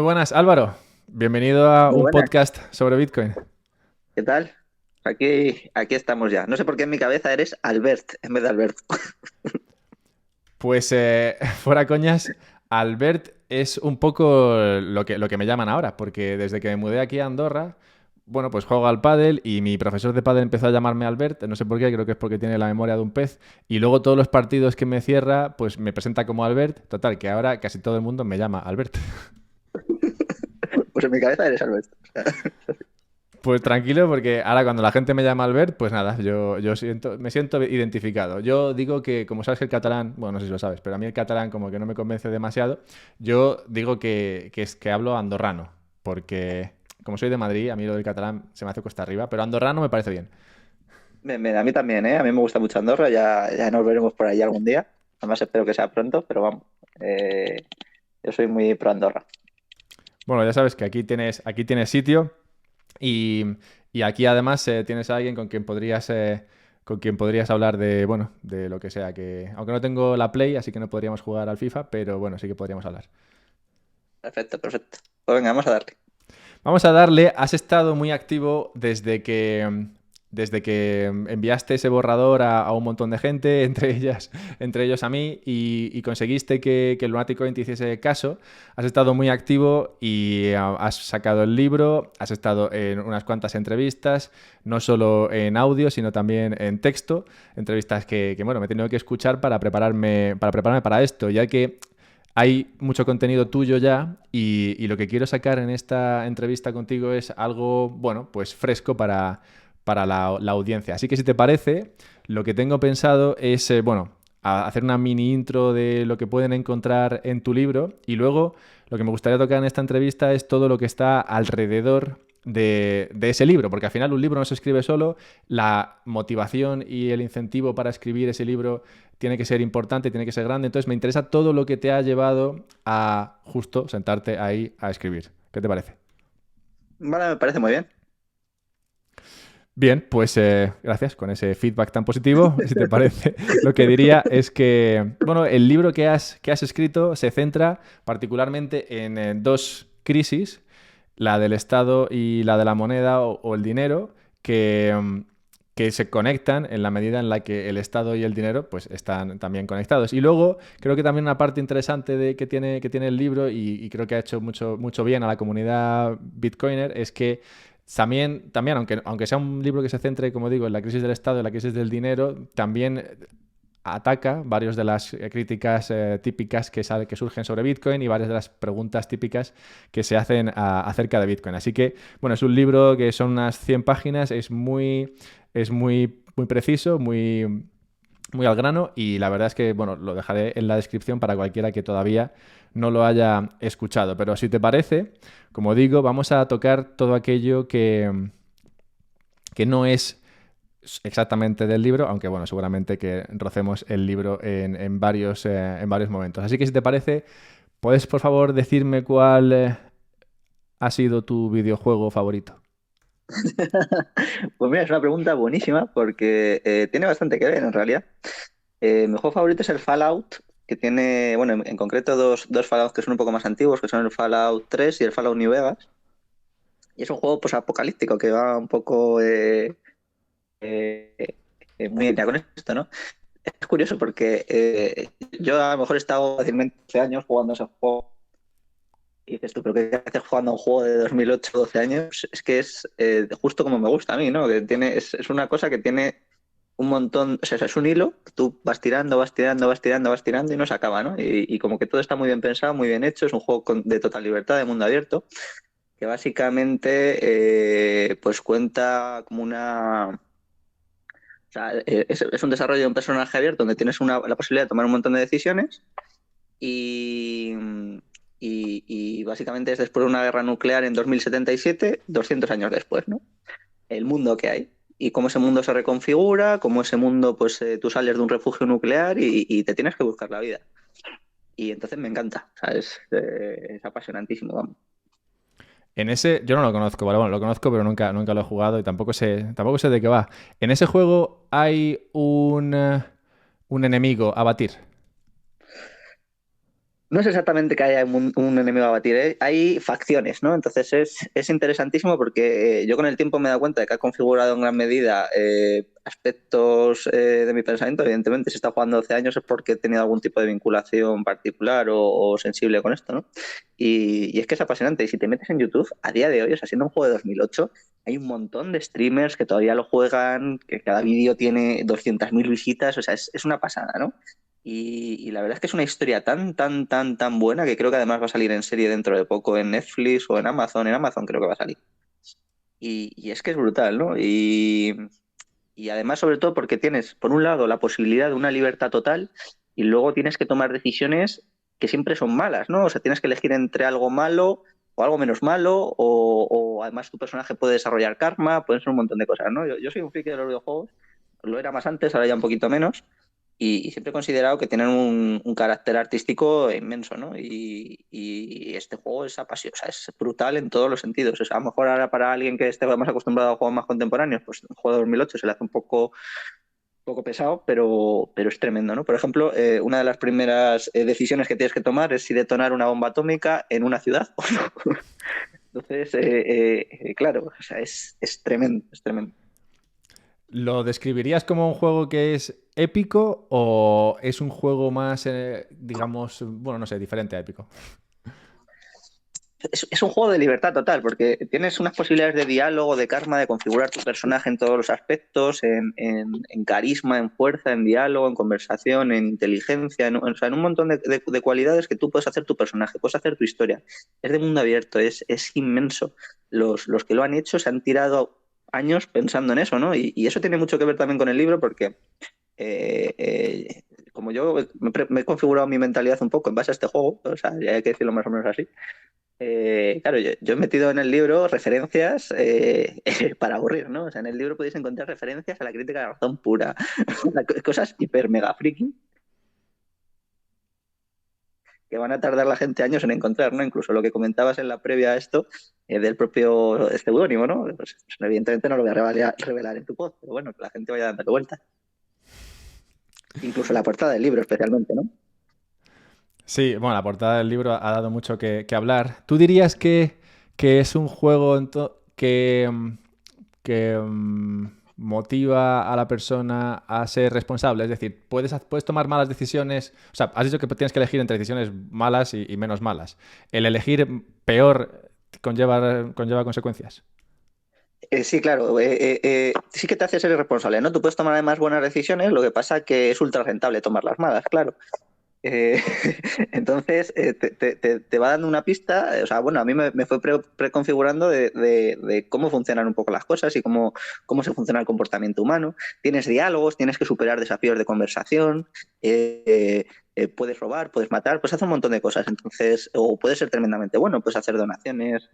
Muy buenas, Álvaro. Bienvenido a Muy un buenas, podcast sobre Bitcoin. ¿qué tal? Aquí estamos ya. No sé por qué en mi cabeza eres Albert en vez de Alberto. Pues fuera coñas, Albert es un poco lo que me llaman ahora, porque desde que me mudé aquí a Andorra, bueno, pues juego al pádel y mi profesor de pádel empezó a llamarme Albert, no sé por qué, creo que es porque tiene la memoria de un pez, y luego todos los partidos que me cierra, pues me presenta como Albert, total, que ahora casi todo el mundo me llama Albert. Pues en mi cabeza eres Alberto. Pues tranquilo, porque ahora cuando la gente me llama Albert, pues nada, me siento identificado. Yo digo que, como sabes que el catalán, bueno, no sé si lo sabes, pero a mí el catalán como que no me convence demasiado, yo digo que hablo andorrano, porque como soy de Madrid, a mí lo del catalán se me hace cuesta arriba, pero andorrano me parece bien. A mí también, ¿eh? A mí me gusta mucho Andorra, ya nos veremos por ahí algún día. Además espero que sea pronto, pero vamos. Yo soy muy pro Andorra. Bueno, ya sabes que aquí tienes sitio y, y aquí además tienes a alguien con quien podrías hablar de, bueno, de lo que sea, que aunque no tengo la Play, así que no podríamos jugar al FIFA, pero bueno, sí que podríamos hablar. Perfecto, perfecto. Pues venga, vamos a darle. Vamos a darle, has estado muy activo desde que enviaste ese borrador a un montón de gente, entre ellos a mí, y conseguiste que el Lunático te hiciese caso. Has estado muy activo y has sacado el libro, has estado en unas cuantas entrevistas, no solo en audio, sino también en texto, entrevistas bueno, me he tenido que escuchar para prepararme para esto, ya que hay mucho contenido tuyo ya y lo que quiero sacar en esta entrevista contigo es algo, bueno, pues fresco para la audiencia. Así que si te parece, lo que tengo pensado es, bueno, hacer una mini intro de lo que pueden encontrar en tu libro y luego lo que me gustaría tocar en esta entrevista es todo lo que está alrededor de ese libro, porque al final un libro no se escribe solo, la motivación y el incentivo para escribir ese libro tiene que ser importante, tiene que ser grande. Entonces me interesa todo lo que te ha llevado a justo sentarte ahí a escribir. ¿Qué te parece? Vale, me parece muy bien. Bien, pues gracias con ese feedback tan positivo. Si te parece, lo que diría es que, bueno, el libro que has escrito se centra particularmente en dos crisis, la del Estado y la de la moneda o el dinero, que se conectan en la medida en la que el Estado y el dinero pues, están también conectados. Y luego creo que también una parte interesante que tiene el libro y creo que ha hecho mucho, mucho bien a la comunidad bitcoiner es que también aunque sea un libro que se centre, como digo, en la crisis del Estado y la crisis del dinero, también ataca varias de las críticas típicas que surgen sobre Bitcoin y varias de las preguntas típicas que se hacen acerca de Bitcoin. Así que, bueno, es un libro que son unas 100 páginas, es muy preciso, muy al grano y la verdad es que, bueno, lo dejaré en la descripción para cualquiera que todavía no lo haya escuchado. Pero si te parece, como digo, vamos a tocar todo aquello que no es exactamente del libro, aunque bueno, seguramente que rocemos el libro en varios momentos. Así que si te parece, ¿puedes por favor decirme cuál ha sido tu videojuego favorito? Pues mira, es una pregunta buenísima porque tiene bastante que ver en realidad. Mi juego favorito es el Fallout, que tiene, bueno, en concreto dos Fallout que son un poco más antiguos, que son el Fallout 3 y el Fallout New Vegas. Y es un juego pues apocalíptico que va un poco muy en línea con esto, ¿no? Es curioso porque yo a lo mejor he estado fácilmente 12 años jugando ese juego y dices tú, pero ¿qué haces jugando a un juego de 2008, 12 años? Es que es justo como me gusta a mí, ¿no? Que es una cosa que tiene un montón, o sea, es un hilo, que tú vas tirando, vas tirando, vas tirando, vas tirando y no se acaba, ¿no? Y como que todo está muy bien pensado, muy bien hecho, es un juego de total libertad, de mundo abierto, que básicamente pues cuenta como una... O sea, es un desarrollo de un personaje abierto donde tienes la posibilidad de tomar un montón de decisiones y, y básicamente es después de una guerra nuclear en 2077, 200 años después, ¿no? El mundo que hay y cómo ese mundo se reconfigura, cómo ese mundo, pues tú sales de un refugio nuclear y te tienes que buscar la vida. Y entonces me encanta, ¿sabes? Es apasionantísimo, vamos. En ese, yo no lo conozco, ¿vale? Bueno, lo conozco, pero nunca lo he jugado y tampoco sé de qué va. En ese juego hay un enemigo a batir. No es exactamente que haya un enemigo a batir, ¿eh? Hay facciones, ¿no? Entonces es interesantísimo porque yo con el tiempo me he dado cuenta de que ha configurado en gran medida aspectos de mi pensamiento. Evidentemente, si está jugando 12 años es porque he tenido algún tipo de vinculación particular o sensible con esto, ¿no? Y es que es apasionante. Y si te metes en YouTube, a día de hoy, o sea, siendo un juego de 2008, hay un montón de streamers que todavía lo juegan, que cada vídeo tiene 200.000 visitas, o sea, es una pasada, ¿no? Y la verdad es que es una historia tan buena que creo que además va a salir en serie dentro de poco en Netflix o en Amazon. En Amazon creo que va a salir. Y es que es brutal, ¿no? Y además, sobre todo, porque tienes, por un lado, la posibilidad de una libertad total y luego tienes que tomar decisiones que siempre son malas, ¿no? O sea, tienes que elegir entre algo malo o algo menos malo, o además tu personaje puede desarrollar karma, pueden ser un montón de cosas, ¿no? Yo soy un friki de los videojuegos, lo era más antes, ahora ya un poquito menos, y siempre he considerado que tienen un carácter artístico inmenso, ¿no? Y este juego es apasionante, o sea, es brutal en todos los sentidos. O sea, a lo mejor ahora para alguien que esté más acostumbrado a juegos más contemporáneos, pues un juego de 2008 se le hace un poco pesado, pero es tremendo, ¿no? Por ejemplo, una de las primeras decisiones que tienes que tomar es si detonar una bomba atómica en una ciudad o no. Entonces, claro, o sea, es tremendo, es tremendo. ¿Lo describirías como un juego que es épico o es un juego más, digamos, bueno, no sé, diferente a épico? Es un juego de libertad total, porque tienes unas posibilidades de diálogo, de karma, de configurar tu personaje en todos los aspectos, en carisma, en fuerza, en diálogo, en conversación, en inteligencia, o sea, en un montón de cualidades que tú puedes hacer tu personaje, puedes hacer tu historia. Es de mundo abierto, es inmenso. Los que lo han hecho se han tirado años pensando en eso, ¿no? Y eso tiene mucho que ver también con el libro, porque como yo me he configurado mi mentalidad un poco en base a este juego, o sea, ya hay que decirlo más o menos así. Claro, yo he metido en el libro referencias para aburrir, ¿no? O sea, en el libro podéis encontrar referencias a la crítica de la razón pura, cosas hiper mega friki que van a tardar la gente años en encontrar, ¿no? Incluso lo que comentabas en la previa a esto del propio seudónimo, ¿no? Pues, evidentemente no lo voy a revelar en tu post, pero bueno, que la gente vaya dando vueltas. Incluso la portada del libro, especialmente, ¿no? Sí, bueno, la portada del libro ha dado mucho que hablar. ¿Tú dirías que es un juego que motiva a la persona a ser responsable? Es decir, puedes tomar malas decisiones. O sea, has dicho que tienes que elegir entre decisiones malas y menos malas. ¿El elegir peor conlleva consecuencias? Sí, claro, sí que te hace ser responsable, ¿no? Tú puedes tomar además buenas decisiones, lo que pasa que es ultra rentable tomar las malas, claro. Eh, entonces, te va dando una pista, o sea, bueno, a mí me fue preconfigurando de cómo funcionan un poco las cosas y cómo se funciona el comportamiento humano. Tienes diálogos, tienes que superar desafíos de conversación, puedes robar, puedes matar, puedes hacer un montón de cosas. Entonces, o puedes ser tremendamente bueno, puedes hacer donaciones,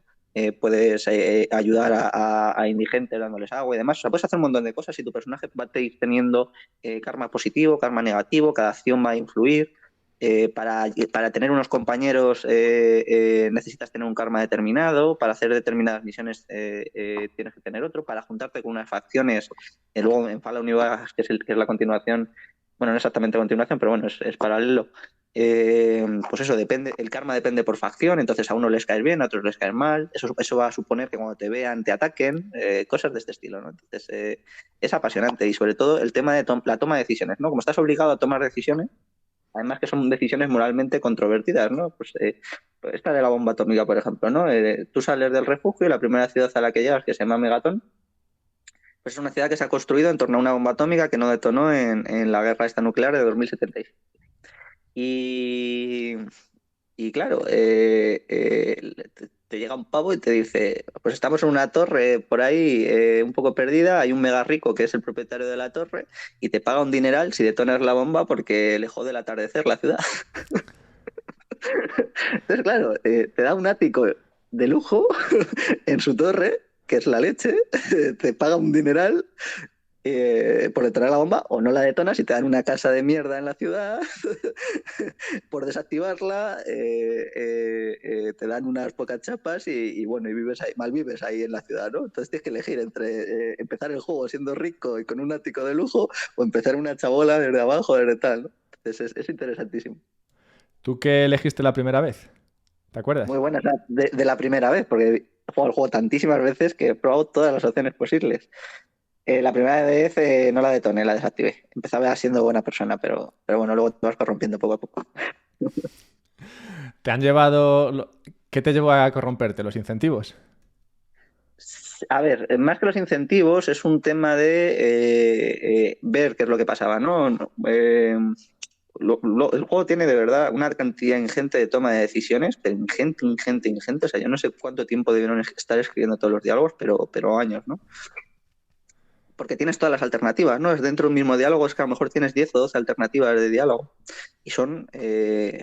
puedes ayudar a indigentes dándoles agua y demás. O sea, puedes hacer un montón de cosas y tu personaje va a ir teniendo karma positivo, karma negativo, cada acción va a influir. Para tener unos compañeros necesitas tener un karma determinado, para hacer determinadas misiones tienes que tener otro, para juntarte con unas facciones, luego en Fallout New Vegas, que es la continuación, bueno, no exactamente la continuación, pero bueno, es paralelo. Pues eso depende, el karma depende por facción, entonces a unos les caes bien, a otros les caes mal, eso va a suponer que cuando te vean te ataquen, cosas de este estilo, ¿no? Entonces es apasionante y sobre todo el tema de la toma de decisiones, ¿no? Como estás obligado a tomar decisiones, además que son decisiones moralmente controvertidas, ¿no? Pues esta de la bomba atómica, por ejemplo, ¿no? Tú sales del refugio y la primera ciudad a la que llegas, que se llama Megatón, pues es una ciudad que se ha construido en torno a una bomba atómica que no detonó en la guerra esta nuclear de 2076. Y, y claro, te llega un pavo y te dice, pues estamos en una torre por ahí un poco perdida, hay un mega rico que es el propietario de la torre y te paga un dineral si detonas la bomba porque le jode el atardecer la ciudad. Entonces, claro, te da un ático de lujo en su torre, que es la leche, te paga un dineral por detonar la bomba o no la detonas y te dan una casa de mierda en la ciudad por desactivarla, te dan unas pocas chapas y bueno, y vives ahí, mal vives ahí en la ciudad, ¿no? Entonces tienes que elegir entre empezar el juego siendo rico y con un ático de lujo o empezar una chabola desde abajo, desde tal, ¿no? Entonces es interesantísimo. ¿Tú qué elegiste la primera vez? ¿Te acuerdas? Muy buena, o sea, de la primera vez, porque he jugado el juego tantísimas veces que he probado todas las opciones posibles. La primera vez no la detoné, la desactivé. Empezaba siendo buena persona, pero bueno, luego te vas corrompiendo poco a poco. ¿Te han llevado... ¿Qué te llevó a corromperte? ¿Los incentivos? A ver, más que los incentivos, es un tema de ver qué es lo que pasaba, ¿no? El juego tiene de verdad una cantidad ingente de toma de decisiones, pero ingente, ingente, ingente. O sea, yo no sé cuánto tiempo debieron estar escribiendo todos los diálogos, pero años, ¿no? Porque tienes todas las alternativas, ¿no? Es dentro de un mismo diálogo, es que a lo mejor tienes 10 o 12 alternativas de diálogo. Y son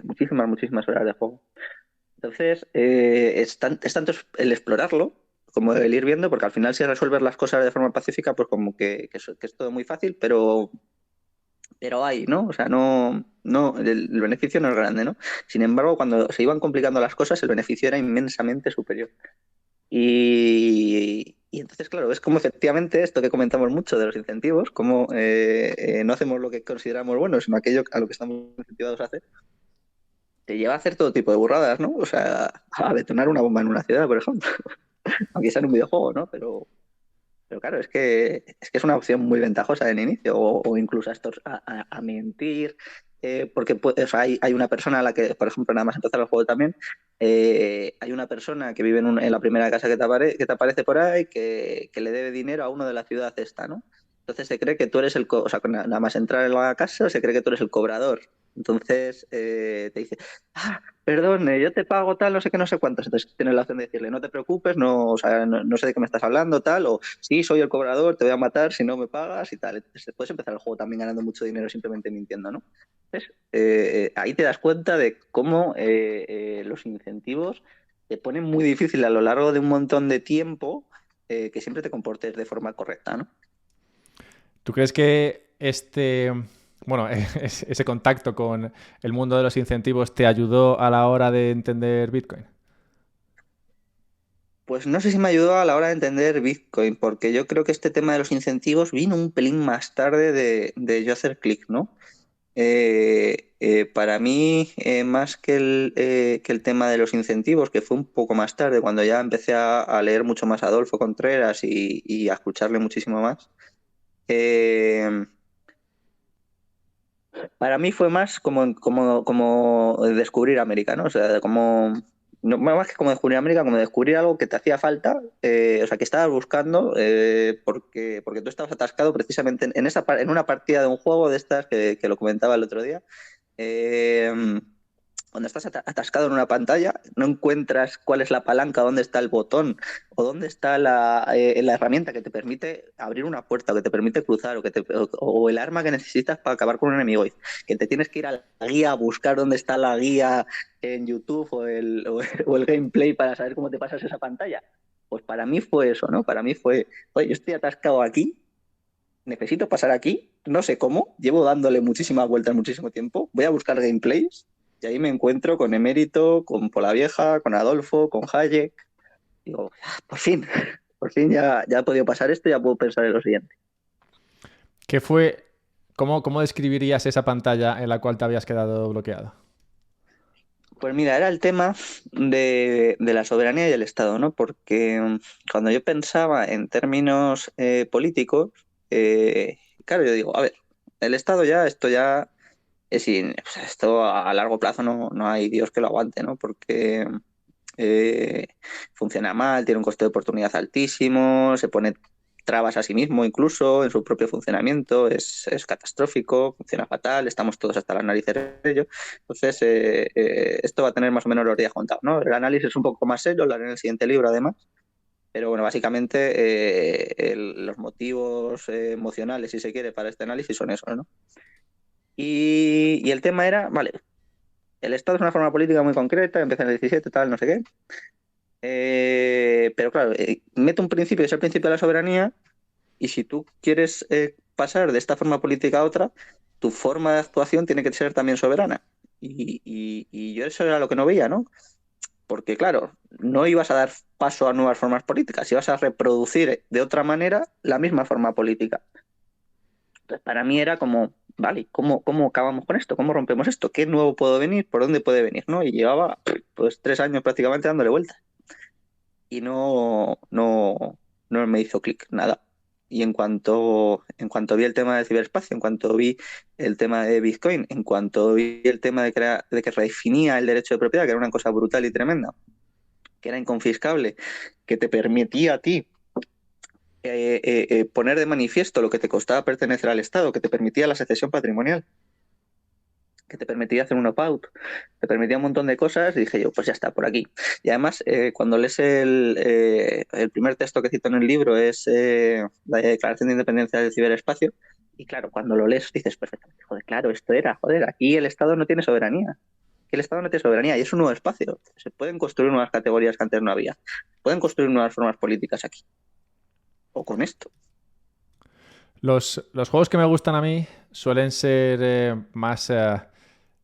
muchísimas, muchísimas horas de juego. Entonces, es tanto el explorarlo como el ir viendo, porque al final si resuelves las cosas de forma pacífica, pues como que es todo muy fácil, pero hay, ¿no? O sea, no, el beneficio no es grande, ¿no? Sin embargo, cuando se iban complicando las cosas, el beneficio era inmensamente superior. Y entonces, claro, es como efectivamente esto que comentamos mucho de los incentivos, como no hacemos lo que consideramos bueno, sino aquello a lo que estamos incentivados a hacer, te lleva a hacer todo tipo de burradas, ¿no? O sea, a detonar una bomba en una ciudad, por ejemplo, aunque sea en un videojuego, ¿no? Pero claro, es que es una opción muy ventajosa en inicio, o incluso a mentir, porque o sea, hay una persona a la que, por ejemplo, nada más empezar el juego también, hay una persona que vive en la primera casa que te aparece por ahí, que le debe dinero a uno de la ciudad esta, ¿no? Entonces se cree que tú eres o sea, nada más entrar en la casa, se cree que tú eres el cobrador. Entonces te dice, perdón, yo te pago tal, no sé qué, no sé cuántos. Entonces tienes la opción de decirle, no te preocupes, no, o sea, no sé de qué me estás hablando, tal, o sí, soy el cobrador, te voy a matar si no me pagas y tal. Entonces puedes empezar el juego también ganando mucho dinero simplemente mintiendo, ¿no? Entonces, ahí te das cuenta de cómo los incentivos te ponen muy difícil a lo largo de un montón de tiempo que siempre te comportes de forma correcta, ¿no? ¿Tú crees que bueno, ese contacto con el mundo de los incentivos te ayudó a la hora de entender Bitcoin? Pues no sé si me ayudó a la hora de entender Bitcoin, porque yo creo que este tema de los incentivos vino un pelín más tarde de yo hacer clic, ¿no? Para mí, más que el tema de los incentivos, que fue un poco más tarde, cuando ya empecé a leer mucho más a Adolfo Contreras y a escucharle muchísimo más, eh, para mí fue más como descubrir América, ¿no? O sea, no, más que como descubrir América, como descubrir algo que te hacía falta, o sea, que estabas buscando, porque tú estabas atascado precisamente en una partida de un juego de estas que lo comentaba el otro día. eh, Cuando estás atascado en una pantalla, no encuentras cuál es la palanca, dónde está el botón o dónde está la herramienta que te permite abrir una puerta, o que te permite cruzar, o el arma que necesitas para acabar con un enemigo. Que te tienes que ir a la guía a buscar dónde está la guía en YouTube o el gameplay para saber cómo te pasas esa pantalla. Pues para mí fue eso, ¿no? Para mí fue, oye, yo estoy atascado aquí, necesito pasar aquí, no sé cómo, llevo dándole muchísimas vueltas muchísimo tiempo, voy a buscar gameplays y ahí me encuentro con Emérito, con Polavieja, con Adolfo, con Hayek. Digo, por fin, por fin ya he podido pasar esto y ya puedo pensar en lo siguiente. ¿Qué fue, cómo describirías esa pantalla en la cual te habías quedado bloqueado? Pues mira, era el tema de la soberanía y el Estado, ¿no? Porque cuando yo pensaba en términos políticos, claro, yo digo, a ver, el Estado esto ya o sea, esto a largo plazo no hay Dios que lo aguante, ¿no? Porque eh, funciona mal, tiene un coste de oportunidad altísimo, se pone trabas a sí mismo incluso en su propio funcionamiento, es catastrófico, funciona fatal, estamos todos hasta las narices de ello. Entonces, esto va a tener más o menos los días contados, ¿no? El análisis es un poco más serio, lo haré en el siguiente libro además. Pero bueno, básicamente los motivos emocionales, si se quiere, para este análisis son esos, ¿no? Y el tema era, vale, el Estado es una forma política muy concreta, empieza en el 17, tal, no sé qué. Pero claro, mete un principio, que es el principio de la soberanía, y si tú quieres pasar de esta forma política a otra, tu forma de actuación tiene que ser también soberana. Y yo eso era lo que no veía, ¿no? Porque claro, no ibas a dar paso a nuevas formas políticas, ibas a reproducir de otra manera la misma forma política. Entonces, para mí era como, vale, ¿cómo acabamos con esto? ¿Cómo rompemos esto? ¿Qué nuevo puedo venir? ¿Por dónde puede venir? ¿No? Y llevaba pues 3 años prácticamente dándole vueltas y no me hizo clic, nada. Y en cuanto vi el tema del ciberespacio, en cuanto vi el tema de Bitcoin, en cuanto vi el tema de que redefinía el derecho de propiedad, que era una cosa brutal y tremenda, que era inconfiscable, que te permitía a ti poner de manifiesto lo que te costaba pertenecer al Estado, que te permitía la secesión patrimonial, que te permitía hacer un opt-out, te permitía un montón de cosas, y dije yo, pues ya está, por aquí. Y además, cuando lees el primer texto que cito en el libro es la Declaración de Independencia del Ciberespacio, y claro, cuando lo lees dices perfectamente, joder, claro, esto era, joder, aquí el Estado no tiene soberanía. Aquí el Estado no tiene soberanía y es un nuevo espacio. Se pueden construir nuevas categorías que antes no había. Se pueden construir nuevas formas políticas aquí. O con esto. Los juegos que me gustan a mí suelen ser más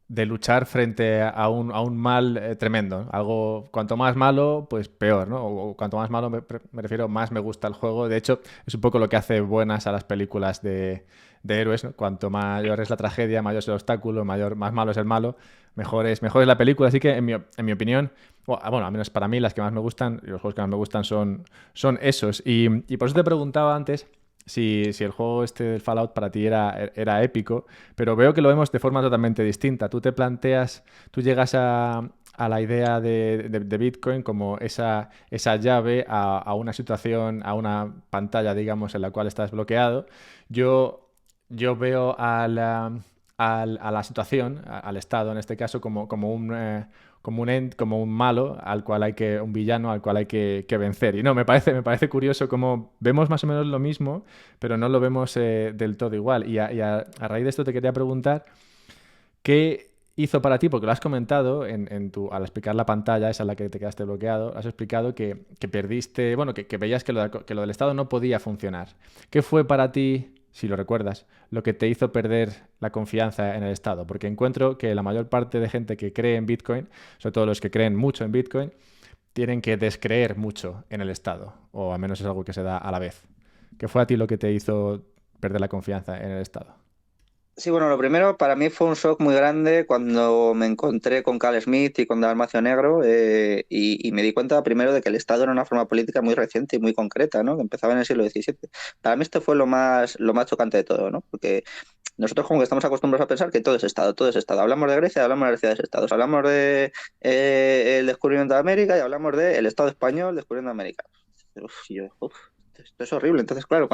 de luchar frente a un mal tremendo. Algo, cuanto más malo, pues peor, ¿no? O cuanto más malo me refiero, más me gusta el juego. De hecho, es un poco lo que hace buenas a las películas de héroes, ¿no? Cuanto mayor es la tragedia, mayor es el obstáculo, más malo es el malo, mejor es la película. Así que, en mi opinión, bueno, al menos para mí, las que más me gustan, y los juegos que más me gustan son esos. Y por eso te preguntaba antes si el juego este del Fallout para ti era épico, pero veo que lo vemos de forma totalmente distinta. Tú llegas a la idea de Bitcoin como esa llave a una situación, a una pantalla, digamos, en la cual estás bloqueado. Yo veo a la situación, al Estado en este caso, como un malo un villano al cual hay que vencer. Y no, me parece curioso cómo vemos más o menos lo mismo, pero no lo vemos del todo igual. A raíz de esto te quería preguntar, ¿qué hizo para ti? Porque lo has comentado al explicar la pantalla, esa en la que te quedaste bloqueado, has explicado que perdiste, bueno, que veías que lo del Estado no podía funcionar. ¿Qué fue para ti, si lo recuerdas, lo que te hizo perder la confianza en el Estado? Porque encuentro que la mayor parte de gente que cree en Bitcoin, sobre todo los que creen mucho en Bitcoin, tienen que descreer mucho en el Estado, o al menos es algo que se da a la vez. ¿Qué fue a ti lo que te hizo perder la confianza en el Estado? Sí, bueno, lo primero para mí fue un shock muy grande cuando me encontré con Carl Smith y con Dalmacio Negro y me di cuenta primero de que el Estado era una forma política muy reciente y muy concreta, ¿no? Que empezaba en el siglo XVII. Para mí esto fue lo más chocante de todo, ¿no? Porque nosotros como que estamos acostumbrados a pensar que todo es Estado, todo es Estado. Hablamos de Grecia, hablamos de las ciudades Estados, hablamos de el descubrimiento de América y hablamos del Estado español descubriendo América. Esto es horrible. Entonces, claro,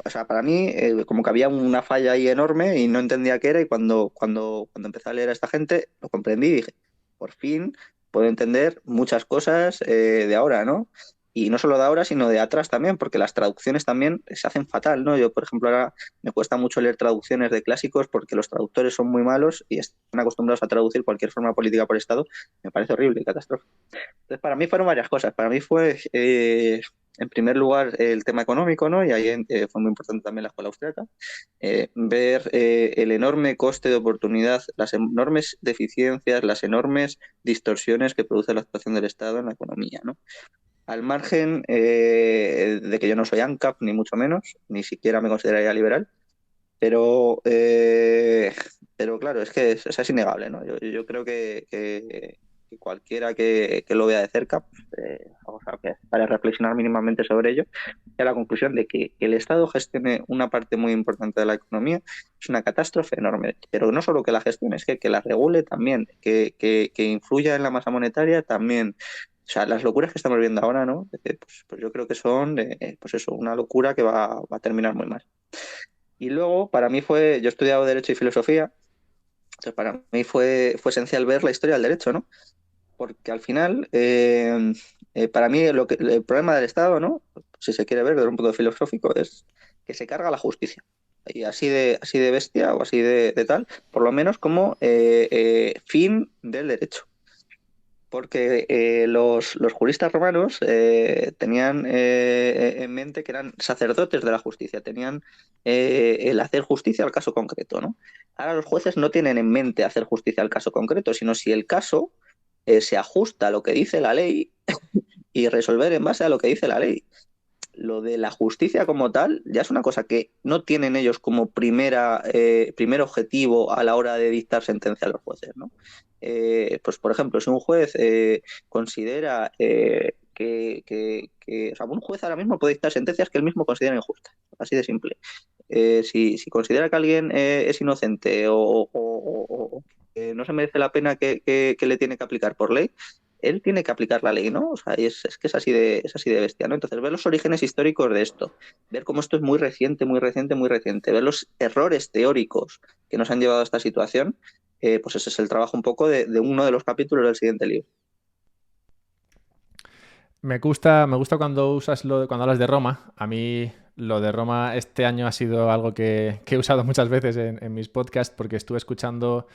o sea, para mí, como que había una falla ahí enorme y no entendía qué era. Y cuando empecé a leer a esta gente, lo comprendí y dije, por fin puedo entender muchas cosas de ahora, ¿no? Y no solo de ahora, sino de atrás también, porque las traducciones también se hacen fatal, ¿no? Yo, por ejemplo, ahora me cuesta mucho leer traducciones de clásicos porque los traductores son muy malos y están acostumbrados a traducir cualquier forma política por Estado. Me parece horrible y catastrófico. Entonces, para mí fueron varias cosas. Para mí fue, en primer lugar, el tema económico, ¿no? Y ahí fue muy importante también la escuela austríaca. Ver el enorme coste de oportunidad, las enormes deficiencias, las enormes distorsiones que produce la actuación del Estado en la economía, ¿no? Al margen de que yo no soy ANCAP, ni mucho menos, ni siquiera me consideraría liberal, pero, eh, pero claro, es que es innegable, ¿no? Yo creo que cualquiera que lo vea de cerca, pues, o sea, para reflexionar mínimamente sobre ello, llega a la conclusión de que el Estado gestione una parte muy importante de la economía es una catástrofe enorme. Pero no solo que la gestione, es que la regule también, que influya en la masa monetaria también. O sea, las locuras que estamos viendo ahora, ¿no? Pues yo creo que son, pues eso, una locura que va a terminar muy mal. Y luego, para mí yo he estudiado Derecho y Filosofía, entonces para mí fue esencial ver la historia del derecho, ¿no? Porque al final, para mí el problema del Estado, ¿no? Si se quiere ver desde un punto filosófico, es que se carga la justicia. Y así de bestia o así de tal, por lo menos como fin del derecho porque los juristas romanos tenían en mente que eran sacerdotes de la justicia, tenían el hacer justicia al caso concreto, ¿no? Ahora los jueces no tienen en mente hacer justicia al caso concreto, sino si el caso se ajusta a lo que dice la ley y resolver en base a lo que dice la ley. Lo de la justicia como tal ya es una cosa que no tienen ellos como primer objetivo a la hora de dictar sentencia a los jueces, ¿no? Pues, por ejemplo, si un juez considera o sea, un juez ahora mismo puede dictar sentencias que él mismo considera injustas, así de simple. Si considera que alguien es inocente o que no se merece la pena que le tiene que aplicar por ley, él tiene que aplicar la ley, ¿no? O sea, es que es así de bestia, ¿no? Entonces, ver los orígenes históricos de esto, ver cómo esto es muy reciente, muy reciente, muy reciente, ver los errores teóricos que nos han llevado a esta situación, pues ese es el trabajo un poco de uno de los capítulos del siguiente libro. Me gusta cuando cuando hablas de Roma. A mí lo de Roma este año ha sido algo que he usado muchas veces en mis podcasts porque estuve escuchando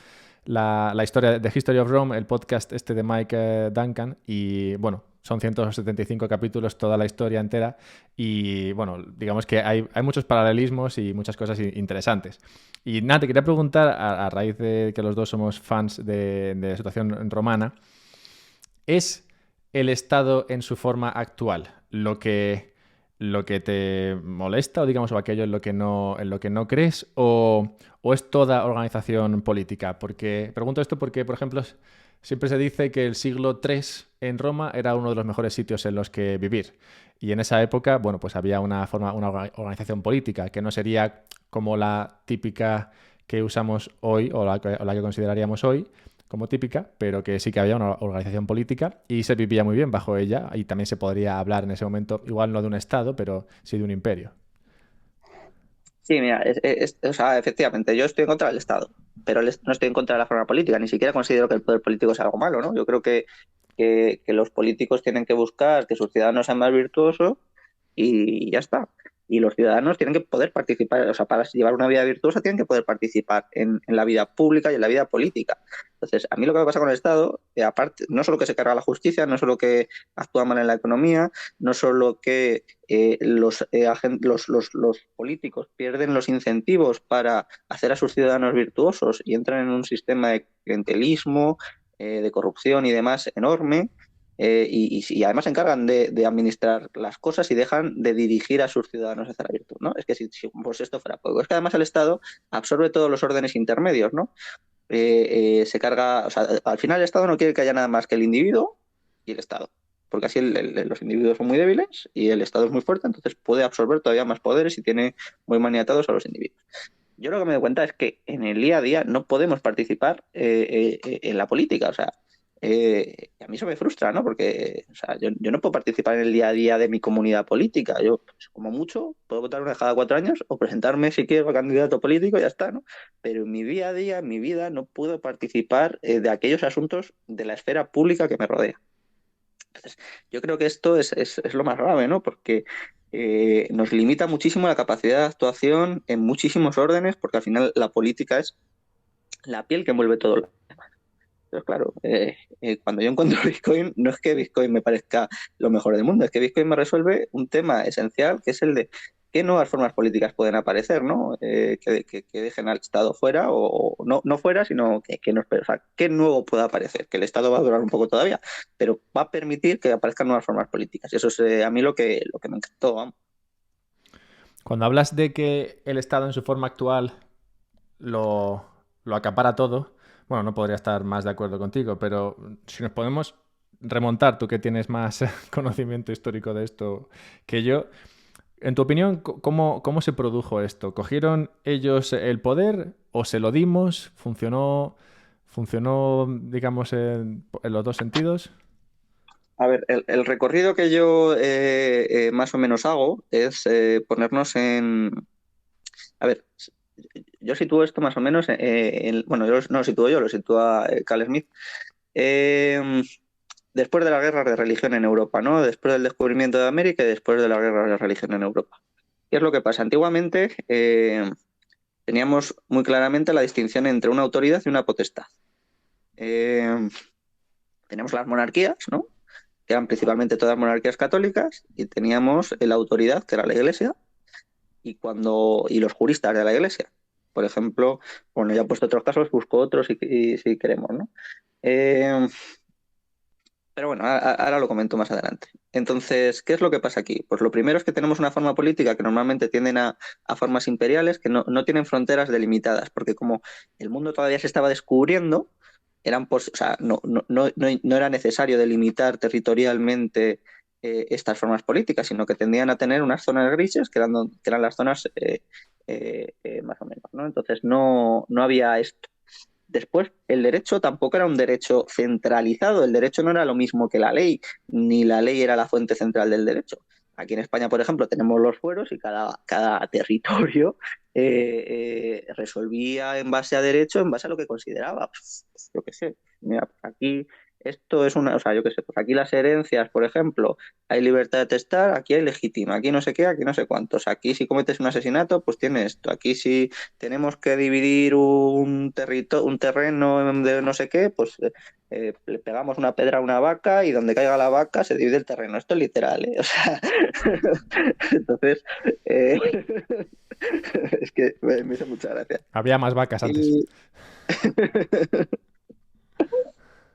la historia de History of Rome, el podcast este de Mike Duncan, y bueno, son 175 capítulos, toda la historia entera, y bueno, digamos que hay muchos paralelismos y muchas cosas interesantes. Y nada, te quería preguntar, a raíz de que los dos somos fans de la situación romana, ¿es el Estado en su forma actual lo que te molesta o digamos o aquello en lo que no crees o es toda organización política? Porque pregunto esto porque, por ejemplo, siempre se dice que el siglo III en Roma era uno de los mejores sitios en los que vivir. Y en esa época, bueno, pues había una organización política que no sería como la típica que usamos hoy o la que consideraríamos hoy, como típica, pero que sí que había una organización política y se vivía muy bien bajo ella y también se podría hablar en ese momento, igual no de un estado, pero sí de un imperio. Sí, mira, o sea, efectivamente, yo estoy en contra del Estado, pero no estoy en contra de la forma política, ni siquiera considero que el poder político sea algo malo, ¿no? Yo creo que los políticos tienen que buscar que sus ciudadanos sean más virtuosos y ya está. Y los ciudadanos tienen que poder participar, o sea, para llevar una vida virtuosa tienen que poder participar en la vida pública y en la vida política. Entonces, a mí lo que me pasa con el Estado, aparte, no solo que se carga la justicia, no solo que actúa mal en la economía, no solo que los políticos pierden los incentivos para hacer a sus ciudadanos virtuosos y entran en un sistema de clientelismo, de corrupción y demás enorme, y además se encargan de administrar las cosas y dejan de dirigir a sus ciudadanos hacia la virtud, ¿no? Es que si pues esto fuera poco, es que además el Estado absorbe todos los órdenes intermedios, ¿no? Se carga, o sea, al final el Estado no quiere que haya nada más que el individuo y el Estado, porque así los individuos son muy débiles y el Estado es muy fuerte, entonces puede absorber todavía más poderes y tiene muy maniatados a los individuos. Yo lo que me doy cuenta es que en el día a día no podemos participar en la política, o sea, a mí eso me frustra, ¿no? Porque o sea, yo no puedo participar en el día a día de mi comunidad política. Yo, pues, como mucho, puedo votar una vez cada 4 años o presentarme si quiero a candidato político y ya está, ¿no? Pero en mi día a día, en mi vida, no puedo participar de aquellos asuntos de la esfera pública que me rodea. Entonces, yo creo que esto es lo más grave, ¿no? Porque nos limita muchísimo la capacidad de actuación en muchísimos órdenes, porque al final la política es la piel que envuelve todo lo pero claro, cuando yo encuentro Bitcoin, no es que Bitcoin me parezca lo mejor del mundo, es que Bitcoin me resuelve un tema esencial, que es el de qué nuevas formas políticas pueden aparecer, ¿no? Que dejen al Estado fuera, o no, no fuera, sino que no, o sea, qué nuevo puede aparecer, que el Estado va a durar un poco todavía, pero va a permitir que aparezcan nuevas formas políticas. Y eso es a mí lo que me encantó, vamos. Cuando hablas de que el Estado en su forma actual lo, lo acapara todo, bueno, no podría estar más de acuerdo contigo, pero si nos podemos remontar, tú que tienes más conocimiento histórico de esto que yo, en tu opinión, ¿cómo se produjo esto? ¿Cogieron ellos el poder o se lo dimos? ¿Funcionó, digamos, en los dos sentidos? A ver, el recorrido que yo más o menos hago es ponernos en... A ver, yo sitúo esto más o menos bueno, yo no lo sitúo yo, lo sitúa Carl Smith. Eh, Después de las guerras de religión en Europa, ¿no? Después del descubrimiento de América y después de las guerras de religión en Europa. ¿Qué es lo que pasa? Antiguamente teníamos muy claramente la distinción entre una autoridad y una potestad. Eh, Teníamos las monarquías, ¿no? Que eran principalmente todas monarquías católicas, y teníamos la autoridad, que era la Iglesia, y los juristas de la Iglesia. Por ejemplo, bueno, ya he puesto otros casos, busco otros si queremos, ¿no? Eh, Pero bueno, ahora lo comento más adelante. Entonces, ¿qué es lo que pasa aquí? Pues lo primero es que tenemos una forma política que normalmente tienden a formas imperiales que no tienen fronteras delimitadas, porque como el mundo todavía se estaba descubriendo, o sea, no era necesario delimitar territorialmente estas formas políticas, sino que tendían a tener unas zonas grises que eran las zonas más o menos, ¿no? Entonces no había esto. Después, el derecho tampoco era un derecho centralizado, el derecho no era lo mismo que la ley, ni la ley era la fuente central del derecho. Aquí en España, por ejemplo, tenemos los fueros y cada territorio resolvía en base a derecho, en base a lo que consideraba. Pues, yo qué sé, mira, pues aquí esto es una, o sea, yo qué sé, pues aquí las herencias, por ejemplo, hay libertad de testar, aquí hay legítima, aquí no sé qué, aquí no sé cuántos. Aquí si cometes un asesinato, pues tiene esto. Aquí si tenemos que dividir un terreno de no sé qué, pues le pegamos una pedra a una vaca y donde caiga la vaca se divide el terreno. Esto es literal, ¿eh? O sea, entonces, eh, es que me hizo mucha gracia. Había más vacas antes. Y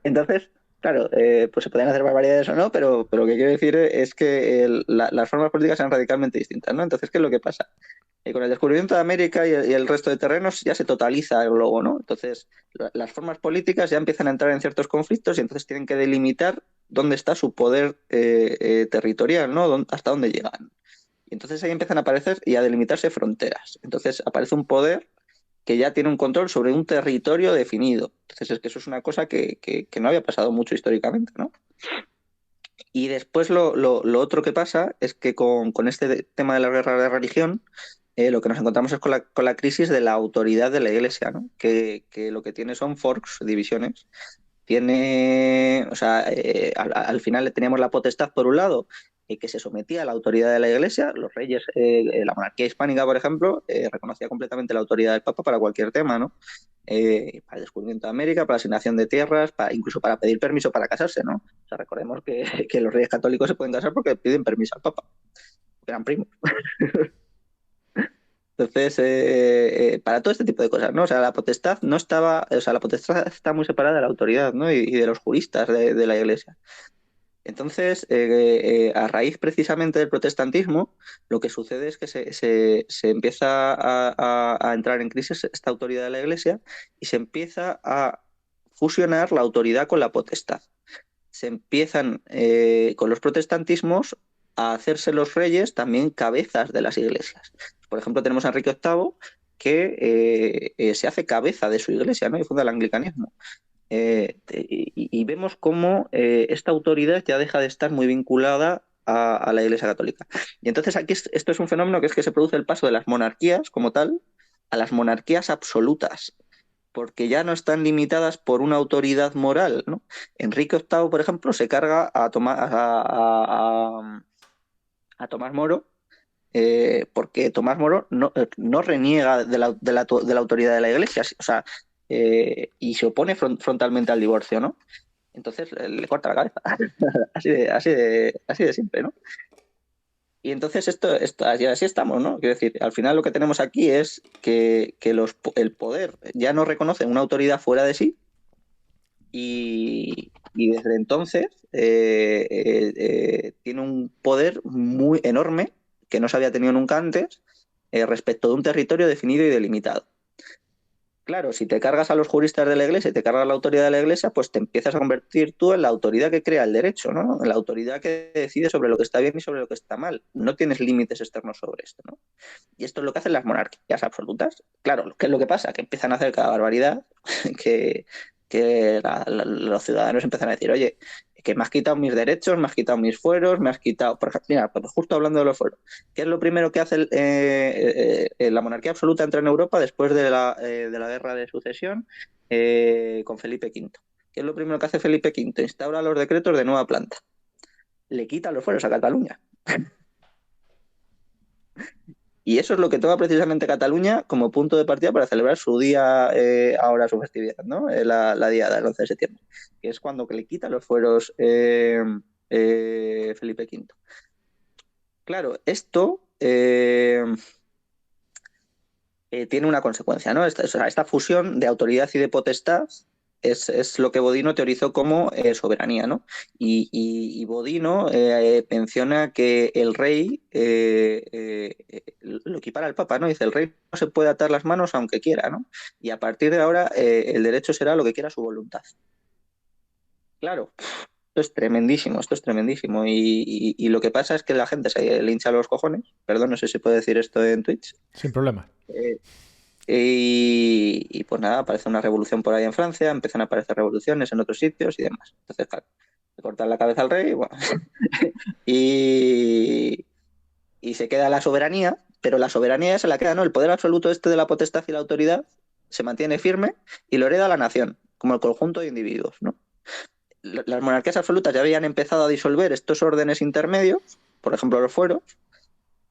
entonces, claro, pues se podían hacer barbaridades o no, pero lo que quiero decir es que las formas políticas eran radicalmente distintas, ¿no? Entonces, ¿qué es lo que pasa? Con el descubrimiento de América y el resto de terrenos ya se totaliza el globo, ¿no? Entonces, las formas políticas ya empiezan a entrar en ciertos conflictos y entonces tienen que delimitar dónde está su poder territorial, ¿no? Hasta dónde llegan. Y entonces ahí empiezan a aparecer y a delimitarse fronteras. Entonces aparece un poder que ya tiene un control sobre un territorio definido. Entonces es que eso es una cosa que no había pasado mucho históricamente, ¿no? Y después lo otro que pasa es que con este tema de la guerra de religión, lo que nos encontramos es con la crisis de la autoridad de la Iglesia, ¿no? Que lo que tiene son forks, divisiones. Tiene, o sea, al final teníamos la potestad por un lado, que se sometía a la autoridad de la Iglesia. Los reyes, la monarquía hispánica, por ejemplo, reconocía completamente la autoridad del Papa para cualquier tema, ¿no? Para el descubrimiento de América, para la asignación de tierras, incluso para pedir permiso para casarse, ¿no? O sea, recordemos que los reyes católicos se pueden casar porque piden permiso al Papa, porque eran primos. Entonces, para todo este tipo de cosas, ¿no? O sea, la potestad no estaba, o sea, la potestad está muy separada de la autoridad, ¿no? Y de los juristas de la Iglesia. Entonces, a raíz precisamente del protestantismo, lo que sucede es que se empieza a entrar en crisis esta autoridad de la Iglesia y se empieza a fusionar la autoridad con la potestad. Se empiezan con los protestantismos a hacerse los reyes también cabezas de las iglesias. Por ejemplo, tenemos a Enrique VIII que se hace cabeza de su iglesia, ¿no? Y funda el anglicanismo. Y vemos cómo esta autoridad ya deja de estar muy vinculada a la Iglesia Católica. Y entonces aquí esto es un fenómeno que es que se produce el paso de las monarquías como tal a las monarquías absolutas, porque ya no están limitadas por una autoridad moral, ¿no? Enrique VIII, por ejemplo, se carga a Tomás Moro porque Tomás Moro no reniega de la autoridad de la Iglesia, o sea, y se opone frontalmente al divorcio, ¿no? Entonces le corta la cabeza, así de simple, ¿no? Y entonces así estamos, ¿no? Quiero decir, al final lo que tenemos aquí es que el poder ya no reconoce una autoridad fuera de sí y desde entonces tiene un poder muy enorme que no se había tenido nunca antes respecto de un territorio definido y delimitado. Claro, si te cargas a los juristas de la Iglesia y te cargas la autoridad de la Iglesia, pues te empiezas a convertir tú en la autoridad que crea el derecho, ¿no? En la autoridad que decide sobre lo que está bien y sobre lo que está mal. No tienes límites externos sobre esto, ¿no? Y esto es lo que hacen las monarquías absolutas. Claro, ¿qué es lo que pasa? Que empiezan a hacer cada barbaridad que, los ciudadanos empiezan a decir, oye, que me has quitado mis derechos, me has quitado mis fueros, me has quitado... Por ejemplo, mira, pues justo hablando de los fueros, ¿qué es lo primero que hace la monarquía absoluta entra en Europa después de la guerra de sucesión con Felipe V? ¿Qué es lo primero que hace Felipe V? Instaura los decretos de nueva planta. Le quita los fueros a Cataluña. Y eso es lo que toma precisamente Cataluña como punto de partida para celebrar su día, ahora su festividad, ¿no? La diada, el 11 de septiembre, que es cuando que le quita los fueros Felipe V. Claro, esto tiene una consecuencia, ¿no? Esta fusión de autoridad y de potestad es lo que Bodino teorizó como soberanía, ¿no? Y Bodino menciona que el rey lo equipara al Papa, ¿no? Dice, el rey no se puede atar las manos aunque quiera, ¿no? Y a partir de ahora el derecho será lo que quiera su voluntad. Claro, esto es tremendísimo, esto es tremendísimo. Y lo que pasa es que la gente se le hincha los cojones, perdón, no sé si puedo decir esto en Twitch, Sin problema. eh, pues nada, aparece una revolución por ahí en Francia, empiezan a aparecer revoluciones en otros sitios y demás. Entonces, claro, le cortan la cabeza al rey, bueno, y, y se queda la soberanía, pero la soberanía se la queda, ¿no? El poder absoluto este de la potestad y la autoridad se mantiene firme y lo hereda la nación, como el conjunto de individuos, ¿no? Las monarquías absolutas ya habían empezado a disolver estos órdenes intermedios, por ejemplo los fueros,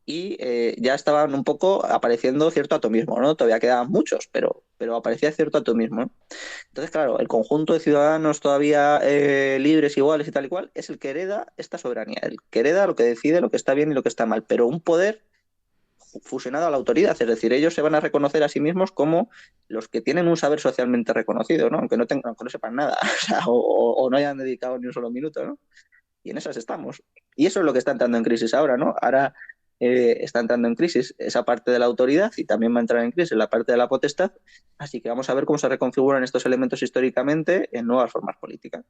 y ya estaban un poco apareciendo cierto atomismo, ¿no? Todavía quedaban muchos, pero aparecía cierto atomismo, ¿no? Entonces, claro, el conjunto de ciudadanos todavía libres, iguales y tal y cual, es el que hereda esta soberanía, el que hereda lo que decide, lo que está bien y lo que está mal, pero un poder fusionado a la autoridad, es decir, ellos se van a reconocer a sí mismos como los que tienen un saber socialmente reconocido, ¿no? Aunque no sepan nada, o sea, o no hayan dedicado ni un solo minuto, ¿no? Y en esas estamos. Y eso es lo que está entrando en crisis ahora, ¿no? Ahora está entrando en crisis esa parte de la autoridad y también va a entrar en crisis la parte de la potestad. Así que vamos a ver cómo se reconfiguran estos elementos históricamente en nuevas formas políticas.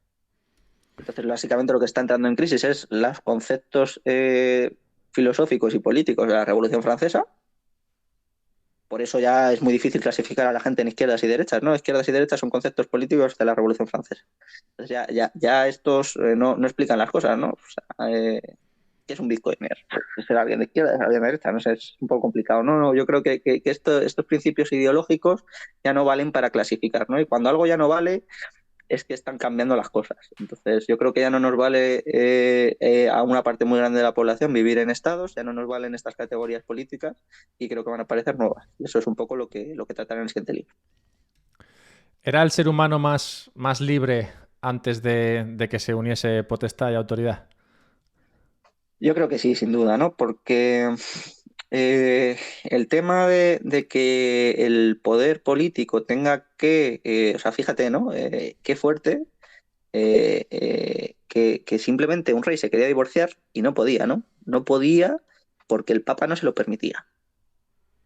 Entonces, básicamente lo que está entrando en crisis es los conceptos filosóficos y políticos de la Revolución Francesa. Por eso ya es muy difícil clasificar a la gente en izquierdas y derechas, ¿no? Izquierdas y derechas son conceptos políticos de la Revolución Francesa. Entonces ya estos no explican las cosas, ¿no? O sea, ¿qué es un bitcoiner? ¿Ser alguien de izquierda? ¿Es alguien de derecha? No sé, es un poco complicado. No, yo creo que estos principios ideológicos ya no valen para clasificar, ¿no? Y cuando algo ya no vale, es que están cambiando las cosas. Entonces, yo creo que ya no nos vale a una parte muy grande de la población vivir en estados, ya no nos valen estas categorías políticas y creo que van a aparecer nuevas. Y eso es un poco lo que tratan en el siguiente libro. ¿Era el ser humano más libre antes de que se uniese potestad y autoridad? Yo creo que sí, sin duda, ¿no? Porque el tema de que el poder político tenga o sea, fíjate, ¿no? Qué fuerte que simplemente un rey se quería divorciar y no podía, ¿no? No podía porque el Papa no se lo permitía.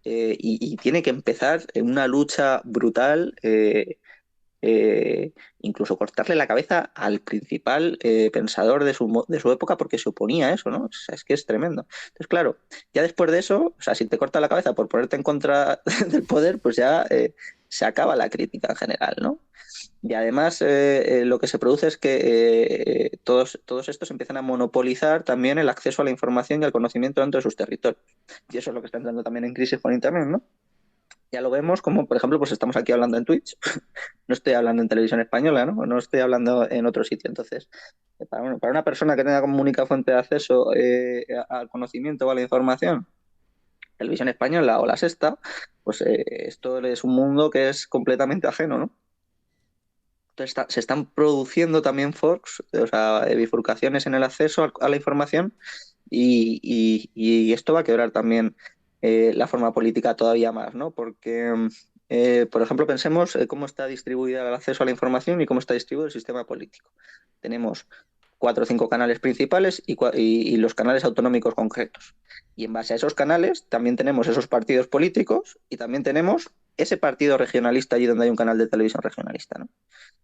Y tiene que empezar en una lucha brutal, incluso cortarle la cabeza al principal pensador de su época porque se oponía a eso, ¿no? O sea, es que es tremendo. Entonces, claro, ya después de eso, o sea, si te corta la cabeza por ponerte en contra del poder, pues ya se acaba la crítica en general, ¿no? Y además lo que se produce es que todos estos empiezan a monopolizar también el acceso a la información y al conocimiento dentro de sus territorios. Y eso es lo que está entrando también en crisis con Internet, ¿no? Ya lo vemos como, por ejemplo, pues estamos aquí hablando en Twitch, no estoy hablando en televisión española, ¿no? No estoy hablando en otro sitio. Entonces, para una persona que tenga como única fuente de acceso al conocimiento o a la información, televisión española o la sexta, pues esto es un mundo que es completamente ajeno, ¿no? Entonces, se están produciendo también forks, o sea, bifurcaciones en el acceso a la información y esto va a quebrar también la forma política todavía más, ¿no? Porque, por ejemplo, pensemos cómo está distribuida el acceso a la información y cómo está distribuido el sistema político. Tenemos 4 o 5 canales principales y los canales autonómicos concretos. Y en base a esos canales también tenemos esos partidos políticos y también tenemos ese partido regionalista allí donde hay un canal de televisión regionalista, ¿no?